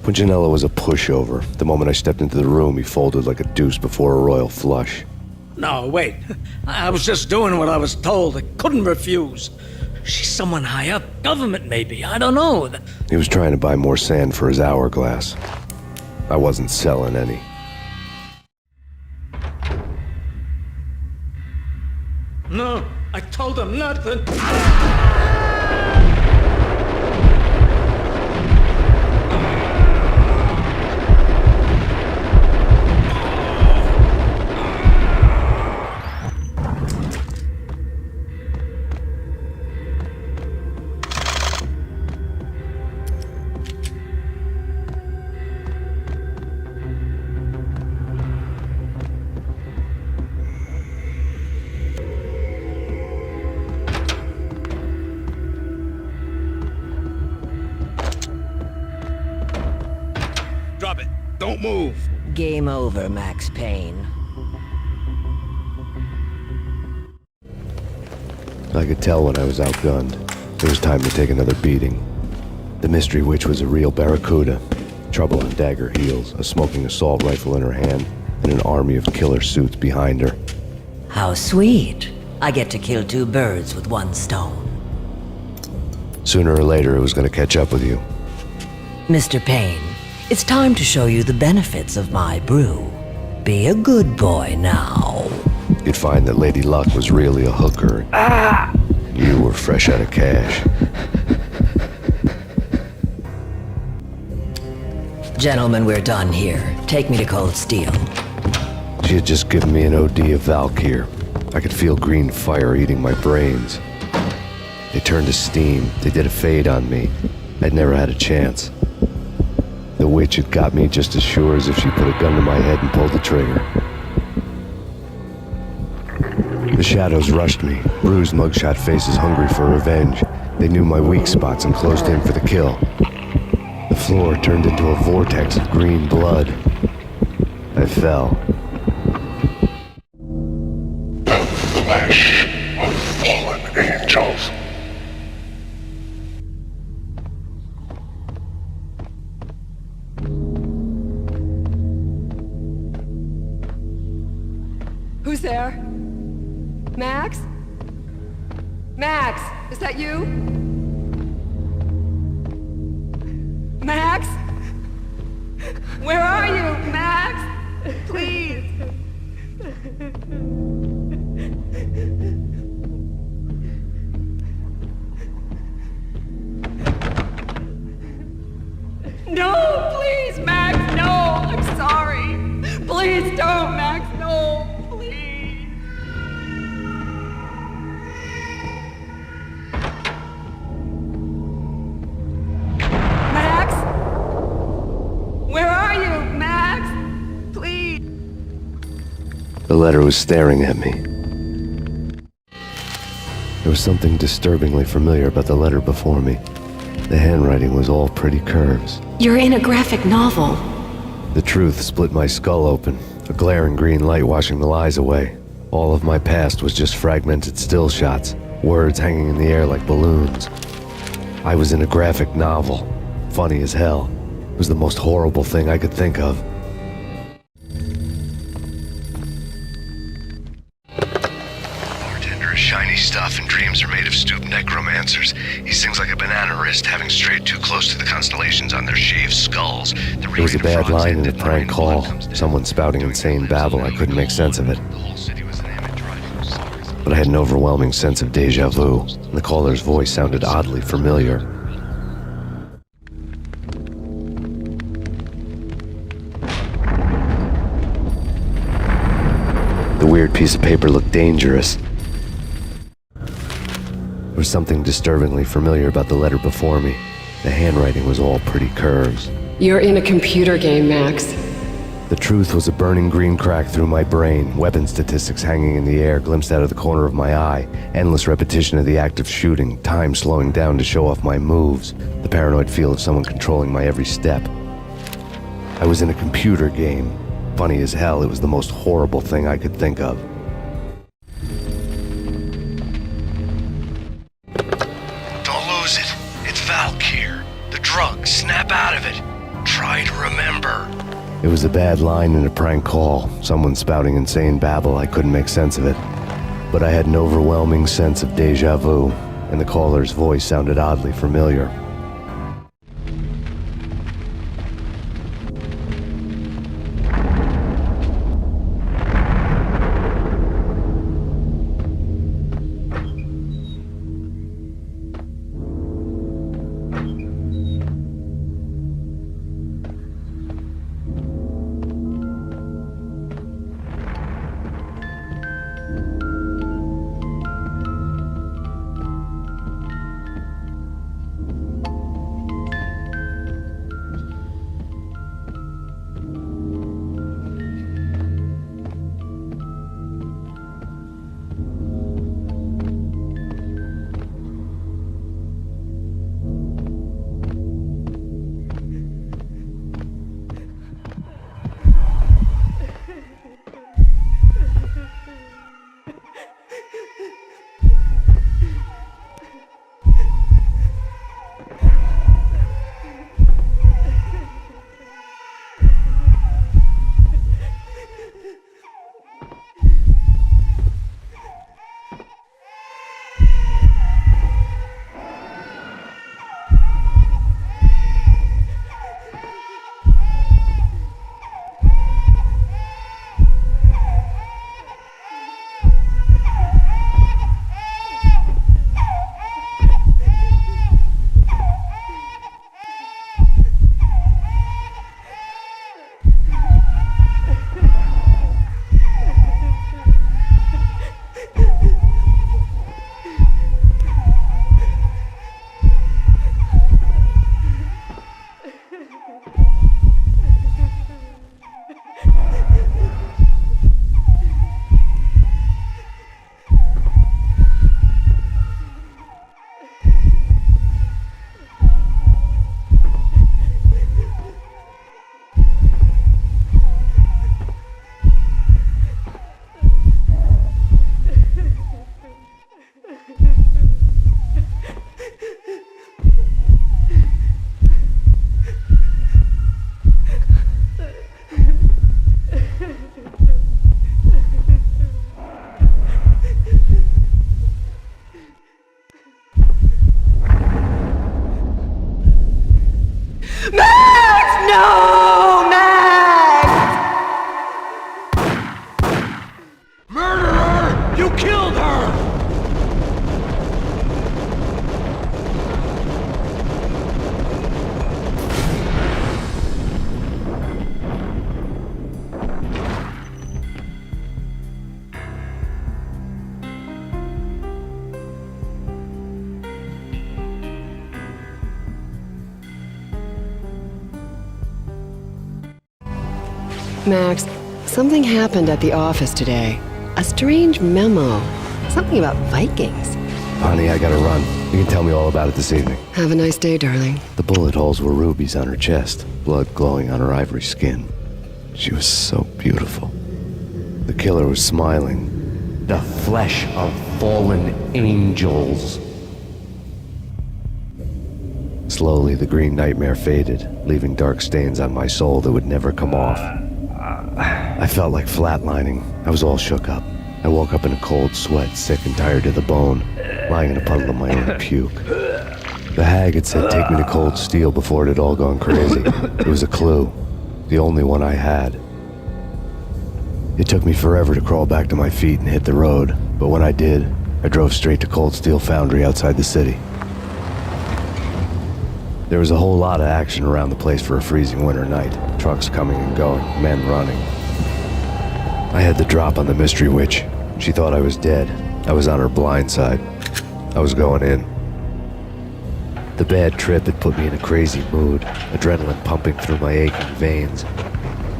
[SPEAKER 3] Punchinello was a pushover. The moment I stepped into the room, he folded like a deuce before a royal flush.
[SPEAKER 10] No, wait. I was just doing what I was told. I couldn't refuse. She's someone high up. Government, maybe. I don't know.
[SPEAKER 3] He was trying to buy more sand for his hourglass. I wasn't selling any.
[SPEAKER 10] No, I told him nothing.
[SPEAKER 6] Drop it. Don't move.
[SPEAKER 5] Game over, Max Payne.
[SPEAKER 3] I could tell when I was outgunned. It was time to take another beating. The mystery witch was a real barracuda. Trouble on dagger heels, a smoking assault rifle in her hand, and an army of killer suits behind her.
[SPEAKER 5] How sweet. I get to kill two birds with one stone.
[SPEAKER 3] Sooner or later, it was going to catch up with you.
[SPEAKER 5] Mr. Payne, it's time to show you the benefits of my brew. Be a good boy now.
[SPEAKER 3] You'd find that Lady Luck was really a hooker. You were fresh out of cash.
[SPEAKER 5] Gentlemen, we're done here. Take me to Cold Steel.
[SPEAKER 3] She had just given me an OD of Valkyr. I could feel green fire eating my brains. They turned to steam. They did a fade on me. I'd never had a chance. The witch had got me just as sure as if she put a gun to my head and pulled the trigger. The shadows rushed me, bruised mugshot faces hungry for revenge. They knew my weak spots and closed in for the kill. The floor turned into a vortex of green blood. I fell.
[SPEAKER 7] The flesh of fallen angels.
[SPEAKER 16] Who's there? Max? Max, is that you? Max? Where are you, Max? Please.
[SPEAKER 17] No, please, Max, no. I'm sorry. Please don't, Max, no. Please.
[SPEAKER 16] Max? Where are you, Max? Please.
[SPEAKER 3] The letter was staring at me. There was something disturbingly familiar about the letter before me. The handwriting was all pretty curves.
[SPEAKER 14] You're in a graphic novel.
[SPEAKER 3] The truth split my skull open, a glaring green light washing the lies away. All of my past was just fragmented still shots, words hanging in the air like balloons. I was in a graphic novel, funny as hell. It was the most horrible thing I could think of. Bartender is shiny stuff and dreams are made of stooped necromancers. He sings like a banana wrist, having strayed too close to the constellations on their shaved skulls. It was a bad line in a prank call. Someone spouting insane babble. I couldn't make sense of it. But I had an overwhelming sense of deja vu, and the caller's voice sounded oddly familiar. The weird piece of paper looked dangerous. There was something disturbingly familiar about the letter before me. The handwriting was all pretty curves.
[SPEAKER 16] You're in a computer game, Max.
[SPEAKER 3] The truth was a burning green crack through my brain, weapon statistics hanging in the air, glimpsed out of the corner of my eye, endless repetition of the act of shooting, time slowing down to show off my moves, the paranoid feel of someone controlling my every step. I was in a computer game. Funny as hell, it was the most horrible thing I could think of.
[SPEAKER 7] Don't lose it. It's Valk here. The drug. Snap out of it. Try to remember.
[SPEAKER 3] It was a bad line in a prank call, someone spouting insane babble. I couldn't make sense of it. But I had an overwhelming sense of deja vu, and the caller's voice sounded oddly familiar.
[SPEAKER 17] No, Max!
[SPEAKER 6] Murderer! You killed her!
[SPEAKER 16] Max, something happened at the office today. A strange memo. Something about Vikings.
[SPEAKER 3] Honey, I gotta run. You can tell me all about it this evening.
[SPEAKER 16] Have a nice day, darling.
[SPEAKER 3] The bullet holes were rubies on her chest, blood glowing on her ivory skin. She was so beautiful. The killer was smiling.
[SPEAKER 19] The flesh of fallen angels.
[SPEAKER 3] Slowly, the green nightmare faded, leaving dark stains on my soul that would never come off. I felt like flatlining. I was all shook up. I woke up in a cold sweat, sick and tired to the bone, lying in a puddle of my own puke. The hag had said take me to Cold Steel before it had all gone crazy. It was a clue, the only one I had. It took me forever to crawl back to my feet and hit the road, but when I did, I drove straight to Cold Steel Foundry outside the city. There was a whole lot of action around the place for a freezing winter night. Trucks coming and going, men running. I had the drop on the mystery witch. She thought I was dead. I was on her blind side. I was going in. The bad trip had put me in a crazy mood, adrenaline pumping through my aching veins.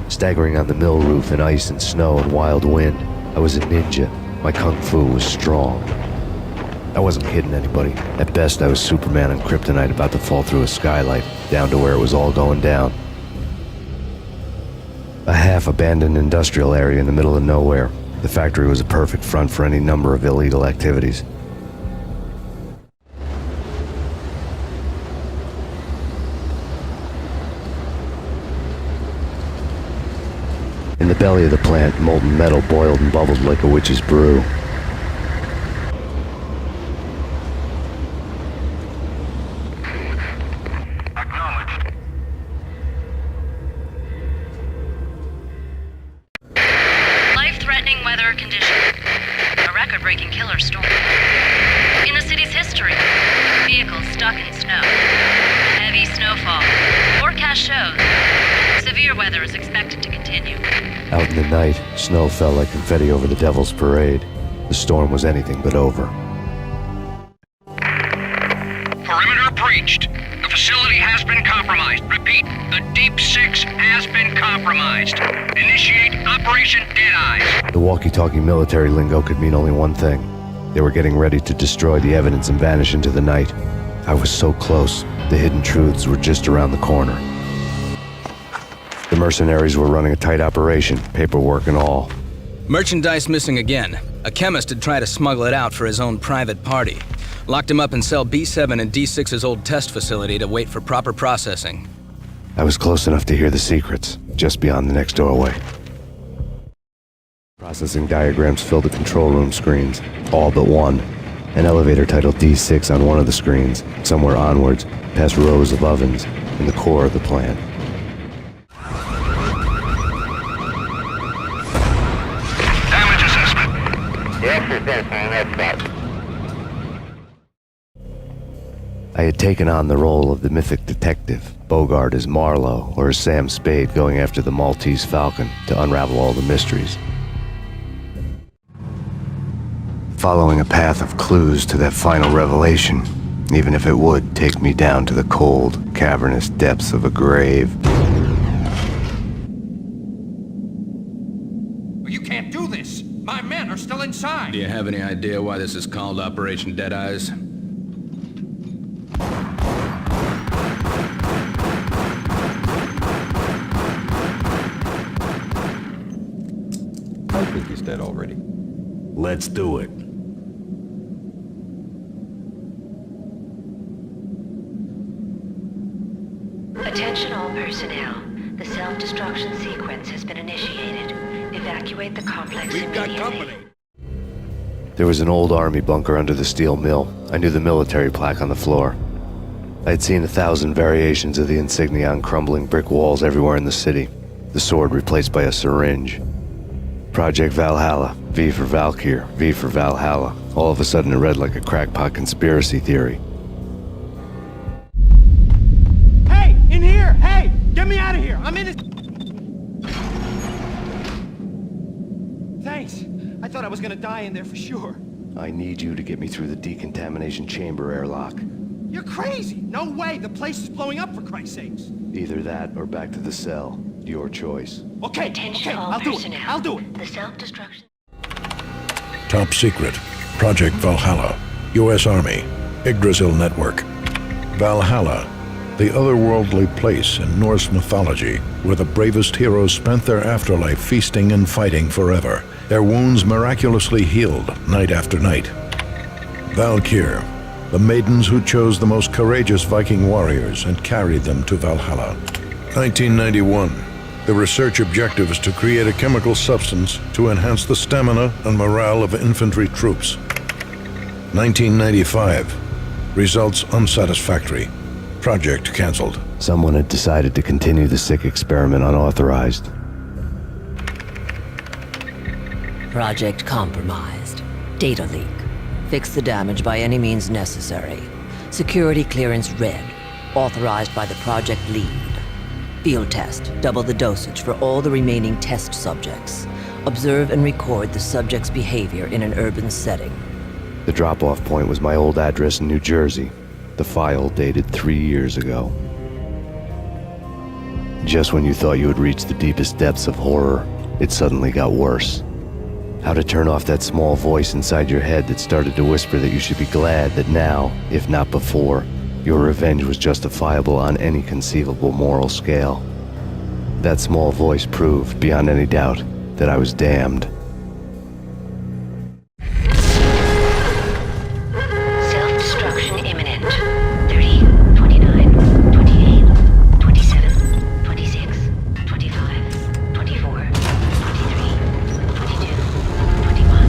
[SPEAKER 3] Staggering on the mill roof in ice and snow and wild wind, I was a ninja. My kung fu was strong. I wasn't kidding anybody. At best, I was Superman on kryptonite about to fall through a skylight, down to where it was all going down. A half-abandoned industrial area in the middle of nowhere. The factory was a perfect front for any number of illegal activities. In the belly of the plant, molten metal boiled and bubbled like a witch's brew.
[SPEAKER 1] Life-threatening weather conditions. A record-breaking killer storm. In the city's history, vehicles stuck in snow. Heavy snowfall. Forecast shows severe weather is expected to continue.
[SPEAKER 3] Out in the night, snow fell like confetti over the Devil's Parade. The storm was anything but over.
[SPEAKER 19] Perimeter breached. The facility has been compromised. Repeat, the Deep Six has been compromised. Initiate Operation Deadeyes.
[SPEAKER 3] The walkie-talkie military lingo could mean only one thing. They were getting ready to destroy the evidence and vanish into the night. I was so close. The hidden truths were just around the corner. The mercenaries were running a tight operation, paperwork and all.
[SPEAKER 20] Merchandise missing again. A chemist had tried to smuggle it out for his own private party. Locked him up in cell B7 in D6's old test facility to wait for proper processing.
[SPEAKER 3] I was close enough to hear the secrets, just beyond the next doorway. Processing diagrams filled the control room screens, all but one. An elevator titled D6 on one of the screens, somewhere onwards, past rows of ovens, in the core of the plant. I had taken on the role of the mythic detective, Bogart as Marlowe, or as Sam Spade going after the Maltese Falcon to unravel all the mysteries. Following a path of clues to that final revelation, even if it would take me down to the cold, cavernous depths of a grave.
[SPEAKER 19] You can't do this! My men are still inside!
[SPEAKER 20] Do you have any idea why this is called Operation Deadeyes?
[SPEAKER 4] I think he's dead already.
[SPEAKER 21] Let's do it.
[SPEAKER 1] Attention all personnel. The self-destruction sequence has been initiated. Evacuate the complex immediately.
[SPEAKER 3] There was an old army bunker under the steel mill. I knew the military plaque on the floor. I had seen 1,000 variations of the insignia on crumbling brick walls everywhere in the city. The sword replaced by a syringe. Project Valhalla, V for Valkyr, V for Valhalla. All of a sudden it read like a crackpot conspiracy theory.
[SPEAKER 9] Hey, in here! Hey, get me out of here! I'm in it. Thanks. I thought I was gonna die in there for sure.
[SPEAKER 3] I need you to get me through the decontamination chamber airlock.
[SPEAKER 9] You're crazy! No way! The place is blowing up, for Christ's sakes!
[SPEAKER 3] Either that or back to the cell. Your choice.
[SPEAKER 9] Okay, I'll do it. I'll do it.
[SPEAKER 1] The self-destruction.
[SPEAKER 22] Top secret. Project Valhalla. U.S. Army. Yggdrasil Network. Valhalla. The otherworldly place in Norse mythology where the bravest heroes spent their afterlife feasting and fighting forever. Their wounds miraculously healed night after night. Valkyr. the maidens who chose the most courageous Viking warriors and carried them to Valhalla. 1991. The research objective is to create a chemical substance to enhance the stamina and morale of infantry troops. 1995. Results unsatisfactory. Project cancelled.
[SPEAKER 3] Someone had decided to continue the sick experiment unauthorized.
[SPEAKER 5] Project compromised. Data leak. Fix the damage by any means necessary. Security clearance red. Authorized by the project lead. Field test. Double the dosage for all the remaining test subjects. Observe and record the subject's behavior in an urban setting.
[SPEAKER 3] The drop-off point was my old address in New Jersey. The file dated 3 years ago. Just when you thought you had reached the deepest depths of horror, it suddenly got worse. How to turn off that small voice inside your head that started to whisper that you should be glad that now, if not before, your revenge was justifiable on any conceivable moral scale. That small voice proved, beyond any doubt, that I was damned.
[SPEAKER 1] Self-destruction imminent. 30, 29, 28, 27, 26, 25, 24, 23, 22, 21,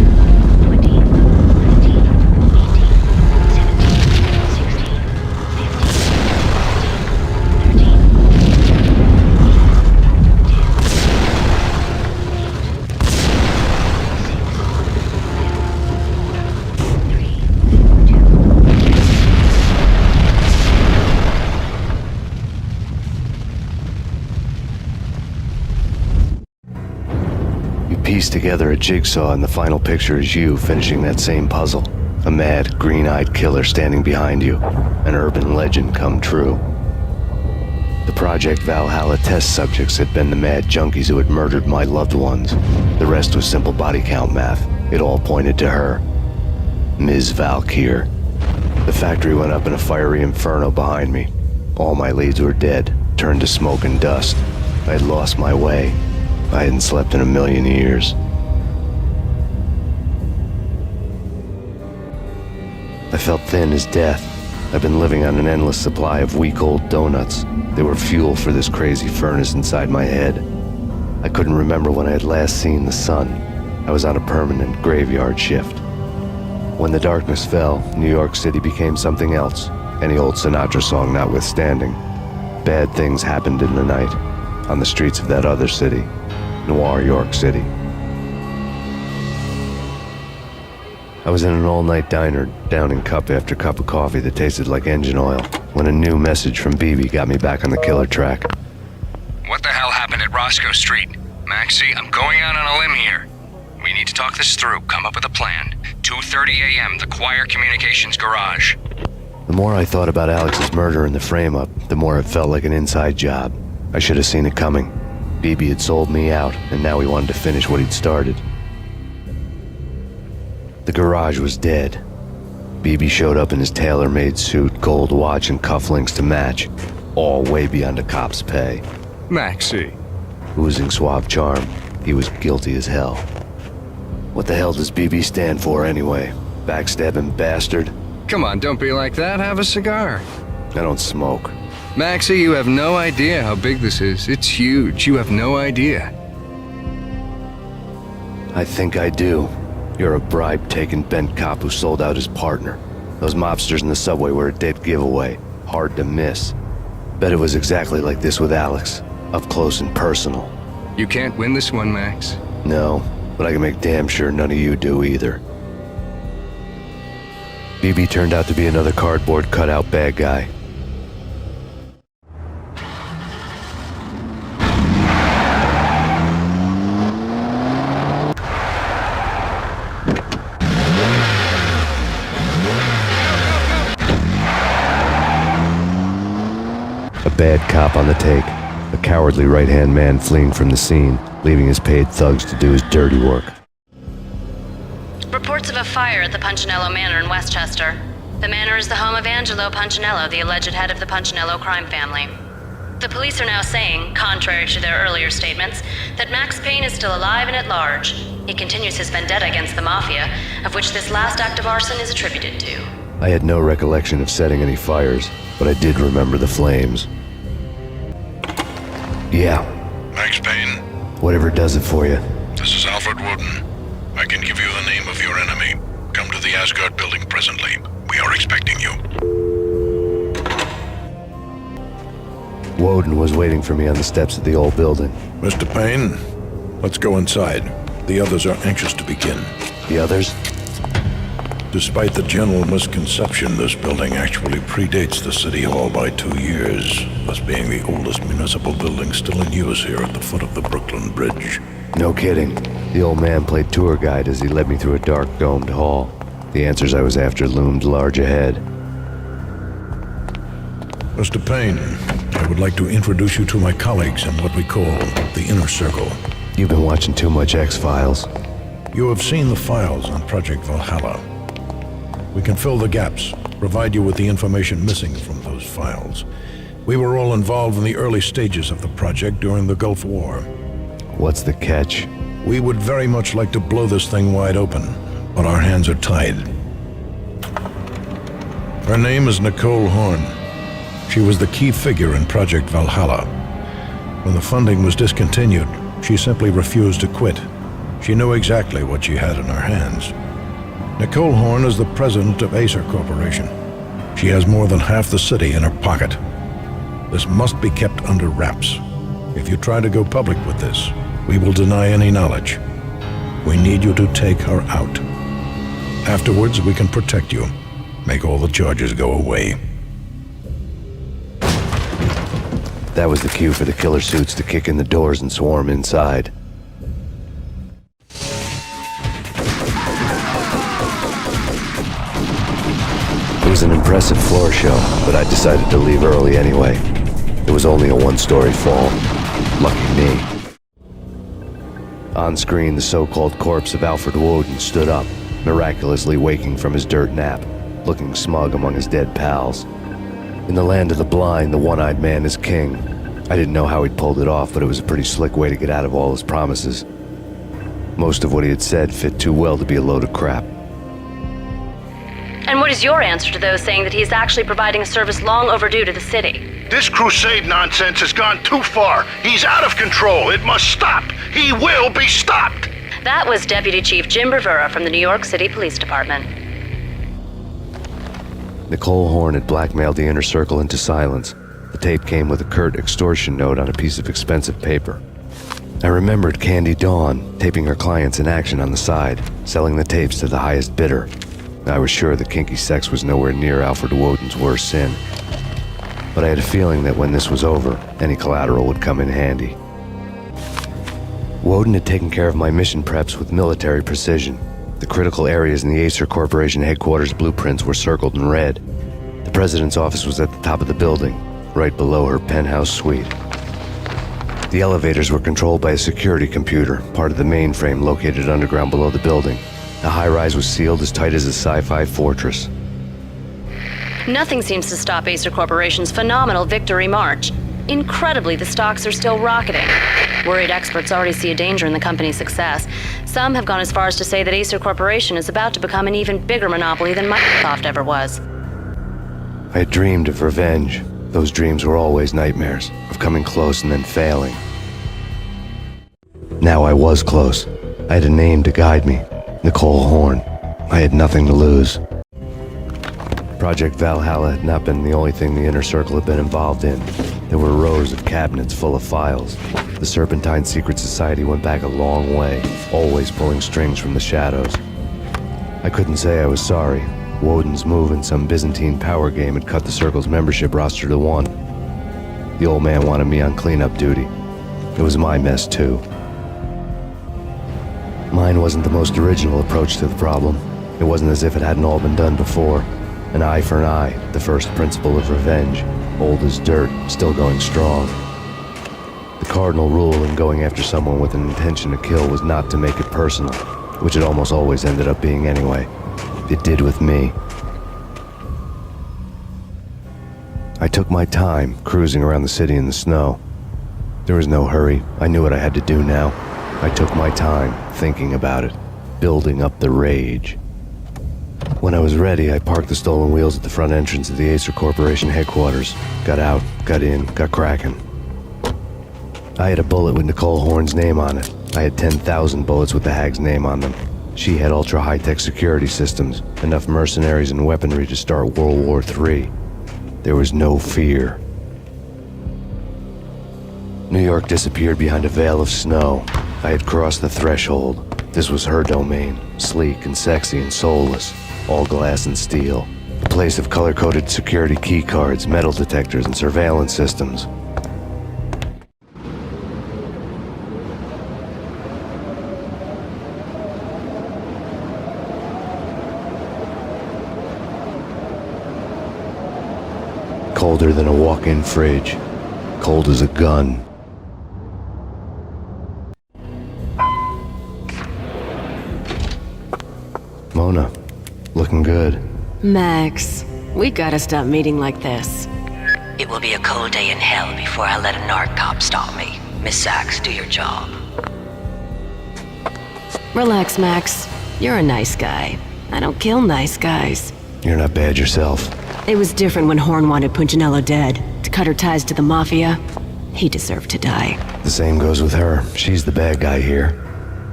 [SPEAKER 1] 20, 19, 18, 17, 16,
[SPEAKER 3] Piece together a jigsaw, and the final picture is you finishing that same puzzle. A mad, green-eyed killer standing behind you. An urban legend come true. The Project Valhalla test subjects had been the mad junkies who had murdered my loved ones. The rest was simple body count math. It all pointed to her. Ms. Valkyr. The factory went up in a fiery inferno behind me. All my leads were dead, turned to smoke and dust. I had lost my way. I hadn't slept in a million years. I felt thin as death. I've been living on an endless supply of week-old donuts. They were fuel for this crazy furnace inside my head. I couldn't remember when I had last seen the sun. I was on a permanent graveyard shift. When the darkness fell, New York City became something else, any old Sinatra song notwithstanding. Bad things happened in the night, on the streets of that other city. Noir York City. I was in an all-night diner, downing cup after cup of coffee that tasted like engine oil, when a new message from BB got me back on the killer track.
[SPEAKER 19] What the hell happened at Roscoe Street? Maxie, I'm going out on a limb here. We need to talk this through, come up with a plan. 2:30 a.m., the Choir Communications Garage.
[SPEAKER 3] The more I thought about Alex's murder and the frame-up, the more it felt like an inside job. I should have seen it coming. BB had sold me out, and now he wanted to finish what he'd started. The garage was dead. BB showed up in his tailor-made suit, gold watch, and cufflinks to match, all way beyond a cop's pay.
[SPEAKER 19] Maxie.
[SPEAKER 3] Oozing suave charm, he was guilty as hell. What the hell does BB stand for anyway? Backstabbing bastard?
[SPEAKER 19] Come on, don't be like that. Have a cigar.
[SPEAKER 3] I don't smoke.
[SPEAKER 19] Maxie, you have no idea how big this is. It's huge. You have no idea.
[SPEAKER 3] I think I do. You're a bribe-taking bent cop who sold out his partner. Those mobsters in the subway were a dead giveaway. Hard to miss. Bet it was exactly like this with Alex. Up close and personal.
[SPEAKER 19] You can't win this one, Max.
[SPEAKER 3] No, but I can make damn sure none of you do either. BB turned out to be another cardboard cutout bad guy. A bad cop on the take, a cowardly right-hand man fleeing from the scene, leaving his paid thugs to do his dirty work.
[SPEAKER 1] Reports of a fire at the Punchinello Manor in Westchester. The manor is the home of Angelo Punchinello, the alleged head of the Punchinello crime family. The police are now saying, contrary to their earlier statements, that Max Payne is still alive and at large. He continues his vendetta against the Mafia, of which this last act of arson is attributed to.
[SPEAKER 3] I had no recollection of setting any fires, but I did remember the flames. Yeah.
[SPEAKER 22] Max Payne?
[SPEAKER 3] Whatever does it for you.
[SPEAKER 22] This is Alfred Woden. I can give you the name of your enemy. Come to the Asgard building presently. We are expecting you.
[SPEAKER 3] Woden was waiting for me on the steps of the old building.
[SPEAKER 22] Mr. Payne, let's go inside. The others are anxious to begin.
[SPEAKER 3] The others?
[SPEAKER 22] Despite the general misconception, this building actually predates the City Hall by 2 years, thus being the oldest municipal building still in use here at the foot of the Brooklyn Bridge.
[SPEAKER 3] No kidding. The old man played tour guide as he led me through a dark, domed hall. The answers I was after loomed large ahead.
[SPEAKER 22] Mr. Payne, I would like to introduce you to my colleagues in what we call the Inner Circle.
[SPEAKER 3] You've been watching too much X-Files.
[SPEAKER 22] You have seen the files on Project Valhalla. We can fill the gaps, provide you with the information missing from those files. We were all involved in the early stages of the project during the Gulf War.
[SPEAKER 3] What's the catch?
[SPEAKER 22] We would very much like to blow this thing wide open, but our hands are tied. Her name is Nicole Horn. She was the key figure in Project Valhalla. When the funding was discontinued, she simply refused to quit. She knew exactly what she had in her hands. Nicole Horn is the president of Acer Corporation. She has more than half the city in her pocket. This must be kept under wraps. If you try to go public with this, we will deny any knowledge. We need you to take her out. Afterwards, we can protect you. Make all the charges go away.
[SPEAKER 3] That was the cue for the killer suits to kick in the doors and swarm inside. It was an impressive floor show, but I decided to leave early anyway. It was only a one-story fall. Lucky me. On screen, the so-called corpse of Alfred Woden stood up, miraculously waking from his dirt nap, looking smug among his dead pals. In the land of the blind, the one-eyed man is king. I didn't know how he'd pulled it off, but it was a pretty slick way to get out of all his promises. Most of what he had said fit too well to be a load of crap.
[SPEAKER 1] And what is your answer to those saying that he is actually providing a service long overdue to the city?
[SPEAKER 7] This crusade nonsense has gone too far. He's out of control. It must stop. He will be stopped.
[SPEAKER 1] That was Deputy Chief Jim Rivera from the New York City Police Department.
[SPEAKER 3] Nicole Horn had blackmailed the Inner Circle into silence. The tape came with a curt extortion note on a piece of expensive paper. I remembered Candy Dawn taping her clients in action on the side, selling the tapes to the highest bidder. I was sure that kinky sex was nowhere near Alfred Woden's worst sin. But I had a feeling that when this was over, any collateral would come in handy. Woden had taken care of my mission preps with military precision. The critical areas in the Acer Corporation headquarters blueprints were circled in red. The president's office was at the top of the building, right below her penthouse suite. The elevators were controlled by a security computer, part of the mainframe located underground below the building. The high-rise was sealed as tight as a sci-fi fortress.
[SPEAKER 1] Nothing seems to stop Acer Corporation's phenomenal victory march. Incredibly, the stocks are still rocketing. Worried experts already see a danger in the company's success. Some have gone as far as to say that Acer Corporation is about to become an even bigger monopoly than Microsoft ever was.
[SPEAKER 3] I had dreamed of revenge. Those dreams were always nightmares, of coming close and then failing. Now I was close. I had a name to guide me. Nicole Horn. I had nothing to lose. Project Valhalla had not been the only thing the Inner Circle had been involved in. There were rows of cabinets full of files. The Serpentine Secret Society went back a long way, always pulling strings from the shadows. I couldn't say I was sorry. Woden's move in some Byzantine power game had cut the Circle's membership roster to 1. The old man wanted me on cleanup duty. It was my mess, too. Mine wasn't the most original approach to the problem. It wasn't as if it hadn't all been done before. An eye for an eye, the first principle of revenge. Old as dirt, still going strong. The cardinal rule in going after someone with an intention to kill was not to make it personal, which it almost always ended up being anyway. It did with me. I took my time, cruising around the city in the snow. There was no hurry. I knew what I had to do now. I took my time, thinking about it, building up the rage. When I was ready, I parked the stolen wheels at the front entrance of the Acer Corporation headquarters. Got out, got in, got cracking. I had a bullet with Nicole Horn's name on it. I had 10,000 bullets with the hag's name on them. She had ultra-high-tech security systems, enough mercenaries and weaponry to start World War III. There was no fear. New York disappeared behind a veil of snow. I had crossed the threshold. This was her domain, sleek and sexy and soulless, all glass and steel. A place of color-coded security keycards, metal detectors, and surveillance systems. Colder than a walk-in fridge. Cold as a gun. Mona, looking good.
[SPEAKER 14] Max, we gotta stop meeting like this.
[SPEAKER 5] It will be a cold day in hell before I let a narc cop stop me. Miss Sachs, do your job.
[SPEAKER 14] Relax, Max. You're a nice guy. I don't kill nice guys.
[SPEAKER 3] You're not bad yourself.
[SPEAKER 14] It was different when Horn wanted Punchinello dead. To cut her ties to the Mafia, he deserved to die.
[SPEAKER 3] The same goes with her. She's the bad guy here.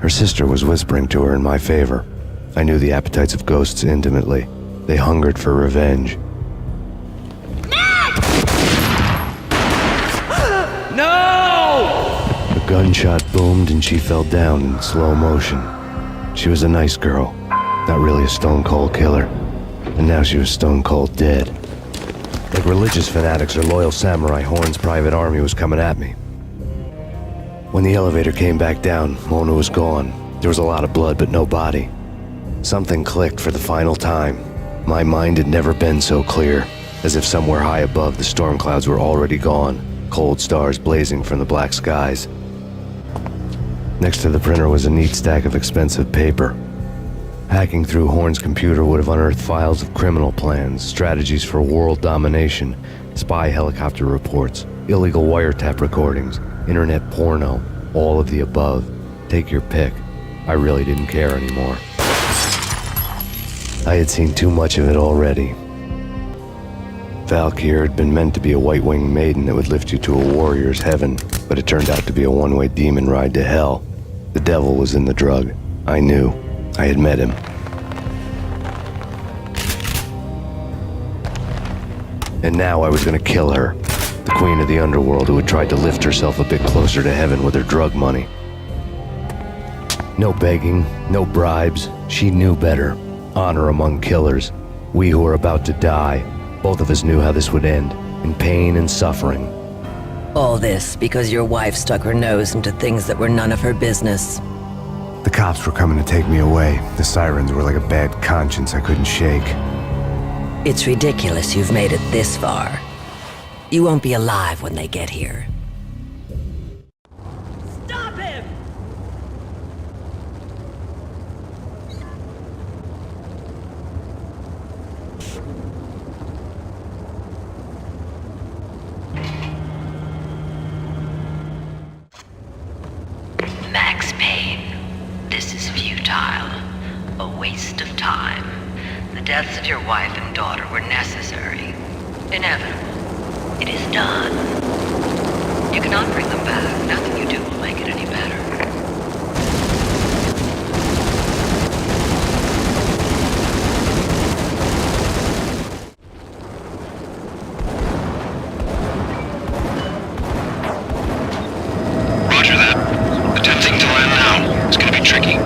[SPEAKER 3] Her sister was whispering to her in my favor. I knew the appetites of ghosts intimately. They hungered for revenge.
[SPEAKER 13] No!
[SPEAKER 3] A gunshot boomed and she fell down in slow motion. She was a nice girl, not really a stone-cold killer. And now she was stone-cold dead. Like religious fanatics or loyal samurai, Horn's private army was coming at me. When the elevator came back down, Mona was gone. There was a lot of blood, but no body. Something clicked for the final time. My mind had never been so clear, as if somewhere high above the storm clouds were already gone, cold stars blazing from the black skies. Next to the printer was a neat stack of expensive paper. Hacking through Horn's computer would have unearthed files of criminal plans, strategies for world domination, spy helicopter reports, illegal wiretap recordings, internet porno, all of the above. Take your pick. I really didn't care anymore. I had seen too much of it already. Valkyr had been meant to be a white-winged maiden that would lift you to a warrior's heaven, but it turned out to be a one-way demon ride to hell. The devil was in the drug. I knew. I had met him. And now I was gonna kill her. The queen of the underworld who had tried to lift herself a bit closer to heaven with her drug money. No begging, no bribes. She knew better. Honor among killers. We who were about to die. Both of us knew how this would end. In pain and suffering.
[SPEAKER 5] All this because your wife stuck her nose into things that were none of her business.
[SPEAKER 3] The cops were coming to take me away. The sirens were like a bad conscience I couldn't shake.
[SPEAKER 5] It's ridiculous you've made it this far. You won't be alive when they get here.
[SPEAKER 17] Stop him!
[SPEAKER 5] Max Payne, this is futile. A waste of time. The deaths of your wife and daughter were necessary. Inevitable. It is done. You cannot bring them back. Nothing you do will make it any better.
[SPEAKER 19] Roger that. Attempting to land now. It's gonna be tricky.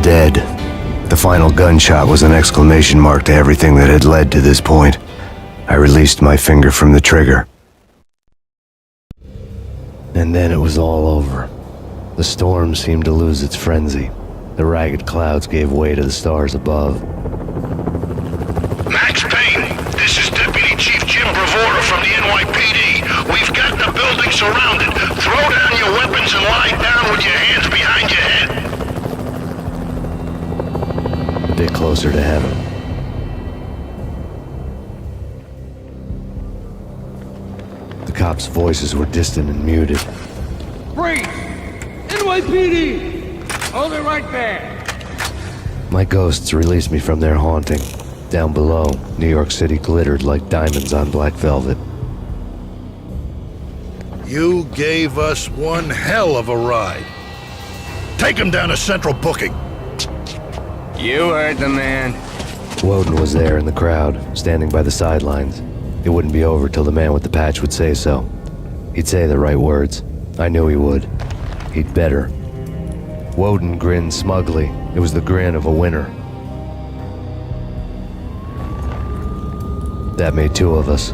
[SPEAKER 3] dead. The final gunshot was an exclamation mark to everything that had led to this point. I released my finger from the trigger. And then it was all over. The storm seemed to lose its frenzy. The ragged clouds gave way to the stars above.
[SPEAKER 7] Max Payne, this is Deputy Chief Jim Bravura from the NYPD. We've got the building surrounded. Throw down your weapons and lie down with your hands behind your head.
[SPEAKER 3] A bit closer to heaven. The cops' voices were distant and muted.
[SPEAKER 18] Freeze! NYPD! Hold it right there!
[SPEAKER 3] My ghosts released me from their haunting. Down below, New York City glittered like diamonds on black velvet.
[SPEAKER 21] You gave us one hell of a ride. Take him down to Central Booking.
[SPEAKER 8] You heard the man.
[SPEAKER 3] Woden was there in the crowd, standing by the sidelines. It wouldn't be over till the man with the patch would say so. He'd say the right words. I knew he would. He'd better. Woden grinned smugly. It was the grin of a winner. That made two of us.